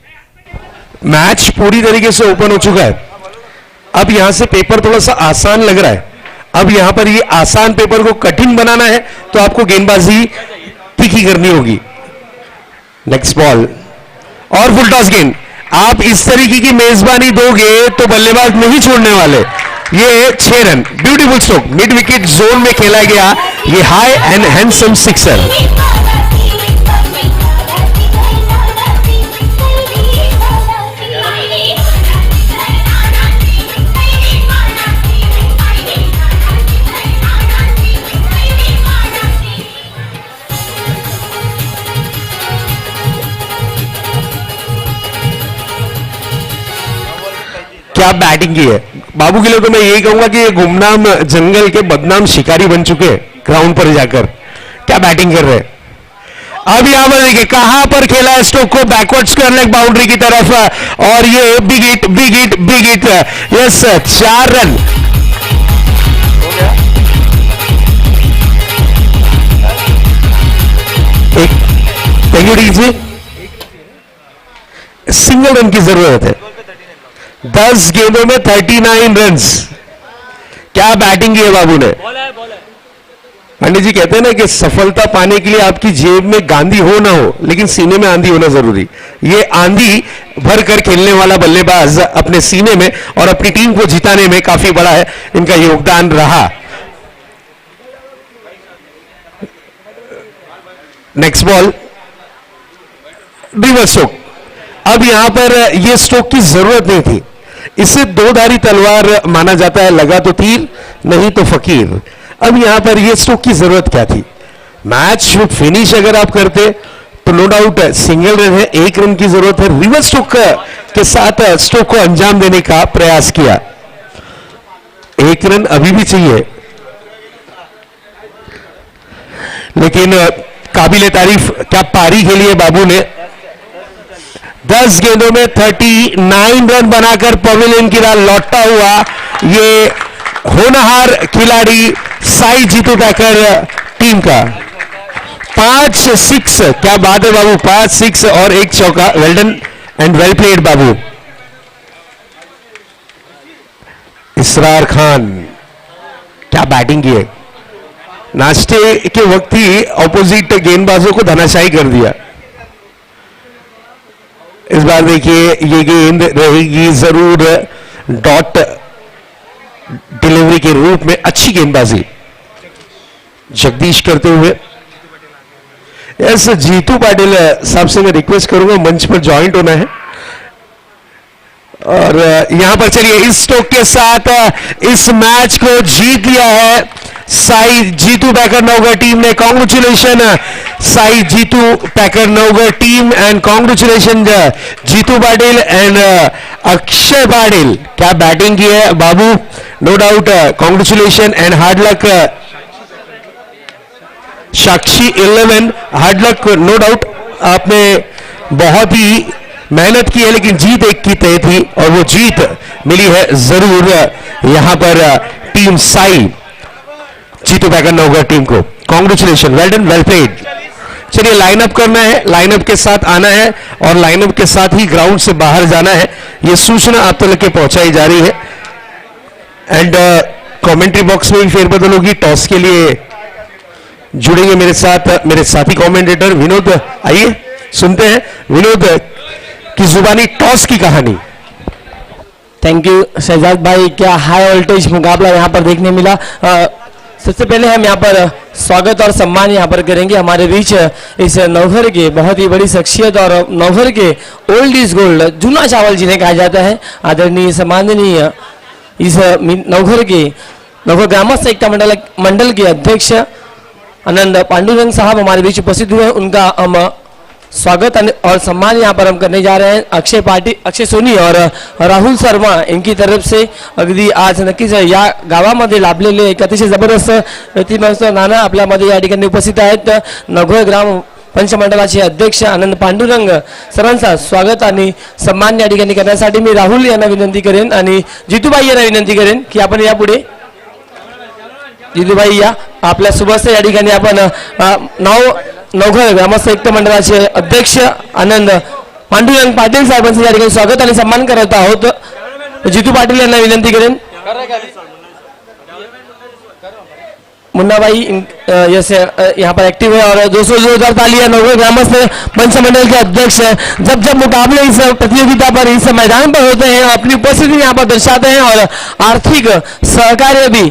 मैच पूरी तरीके से ओपन हो चुका है। अब यहां से पेपर थोड़ा सा आसान लग रहा है। अब यहां पर ये आसान पेपर को कठिन बनाना है तो आपको गेंदबाजी तीखी करनी होगी। नेक्स्ट बॉल और फुल टॉस गेंद। आप इस तरीके की मेजबानी दोगे तो बल्लेबाज नहीं छोड़ने वाले। ये 6 run, beautiful stroke, mid wicket zone में खेला गया ये हाई एंड हैंडसम सिक्सर। क्या बैटिंग की है बाबू के लिए। तो मैं यही कहूंगा कि ये गुमनाम जंगल के बदनाम शिकारी बन चुके हैं ग्राउंड पर जाकर। क्या बैटिंग कर रहे हैं। अब यहां पर देखिए कहां पर खेला है स्टोक को, बैकवर्ड स्क्वायर लेग बाउंड्री की तरफ, और ये बिग हिट। Yes 4 run. एक सिंगल रन की जरूरत है। 10 गेंदों में 39 रन। क्या बैटिंग की है बाबू ने। पंडित जी कहते हैं ना कि सफलता पाने के लिए आपकी जेब में गांधी हो ना हो, लेकिन सीने में आंधी होना जरूरी। ये आंधी भर कर खेलने वाला बल्लेबाज अपने सीने में और अपनी टीम को जिताने में काफी बड़ा है इनका योगदान रहा। Next ball reverse stroke. अब यहां पर यह स्ट्रोक की जरूरत नहीं थी। इसे 2 धारी तलवार माना जाता है, लगा तो तीर नहीं तो फकीर। अब यहां पर यह स्ट्रोक की जरूरत क्या थी। मैच फिनिश अगर आप करते तो नो डाउट सिंगल रन है, 1 रन की जरूरत है। रिवर्स स्ट्रोक के साथ स्ट्रोक को अंजाम देने का प्रयास किया। 1 रन अभी भी चाहिए, लेकिन काबिले तारीफ क्या पारी खेली है बाबू ने। 10 गेंदों में 39 रन बनाकर पवेलियन की राह लौटता हुआ ये होना होनहार खिलाड़ी साई जीतू पैकर टीम का 5-6। क्या बात है बाबू, 5-6 और एक चौका। Well done and well played बाबू। इसरार खान क्या बैटिंग की है, नाश्ते के वक्त ही ऑपोजिट गेंदबाजों को धनाशाही कर दिया। इस बार देखिए ये गेंद रहेगी जरूर डॉट डिलीवरी के रूप में। अच्छी गेंदबाजी जगदीश करते हुए। यस, जीतू पाटिल साहब से मैं रिक्वेस्ट करूंगा मंच पर ज्वाइंट होना है। और यहां पर चलिए इस स्ट्रोक के साथ इस मैच को जीत लिया है साई जीतू पैकर नवगढ़ टीम ने। Congratulation Sai Jitu Paikar Navgarh team and congratulation Jitu Patil and Akshay Patil. क्या बैटिंग की है बाबू, no doubt. Congratulation and hard luck Sakshi 11, hard luck no doubt. आपने बहुत ही मेहनत की है लेकिन जीत एक की तय थी और वो जीत मिली है जरूर यहां पर टीम साई जीतू पैकर नवगढ़ टीम को। Congratulation, well done, well played. चलिए लाइनअप करना है, लाइनअप के साथ आना है और लाइनअप के साथ ही ग्राउंड से बाहर जाना है। यह सूचना आप तक के पहुंचाई जा रही है। एंड कमेंट्री बॉक्स में भी फेरबदल होगी। टॉस के लिए जुड़ेंगे मेरे साथ मेरे साथी कमेंटेटर विनोद। आइए सुनते हैं विनोद की जुबानी टॉस की कहानी। थैंक यू शहजाद भाई, क्या हाई वोल्टेज मुकाबला यहाँ पर देखने मिला। सबसे पहले हम यहाँ पर स्वागत और सम्मान यहाँ पर करेंगे हमारे बीच इस नवघर के बहुत ही बड़ी शख्सियत और नवघर के ओल्ड इज गोल्ड जूना चावल जिन्हें कहा जाता है, आदरणीय सम्माननीय इस नवघर के नवघर ग्रामस्थ एकता मंडल के अध्यक्ष आनंद पांडुरंग साहब हमारे बीच उपस्थित हुए। उनका हम स्वागत और सम्मान यहाँ पर हम करने जा रहे हैं। अक्षय सोनी और राहुल शर्मा इनकी तरफ से अगदी आज नक्कीच या गावामध्ये लाभलेले एक अतिशय जबरदस्त व्यक्तिमत्व नाना आपल्यामध्ये या ठिकाणी उपस्थित आहेत। नवघर ग्राम पंचमंडलाचे अध्यक्ष आनंद पांडुरंग सरांचा स्वागत आणि सम्मान या ठिकाणी करण्यासाठी मी राहुल यांना विनंती करेन आणि जितूबाई यांना विनंती करेन की आपण यापुढे जितूबाई या आपल्या सुबह या ठिकाणी आपण नवघर ग्रामस्थ एकता मंडळाचे अध्यक्ष आनंद पांडुरंग पाटील साहेबांचं या ठिकाणी स्वागत आणि सन्मान करत आहोत। जितू पाटील यांना विनंती करेन। मुन्ना भाई यस यहाँ पर एक्टिव है और 200 जोरदार तालियां नवघर ग्रामस्थ पंचमंडल के अध्यक्ष। जब जब मुकाबले इस प्रतियोगिता पर इस मैदान पर होते हैं अपनी उपस्थिति यहाँ पर दर्शाते हैं और आर्थिक सहकार्य भी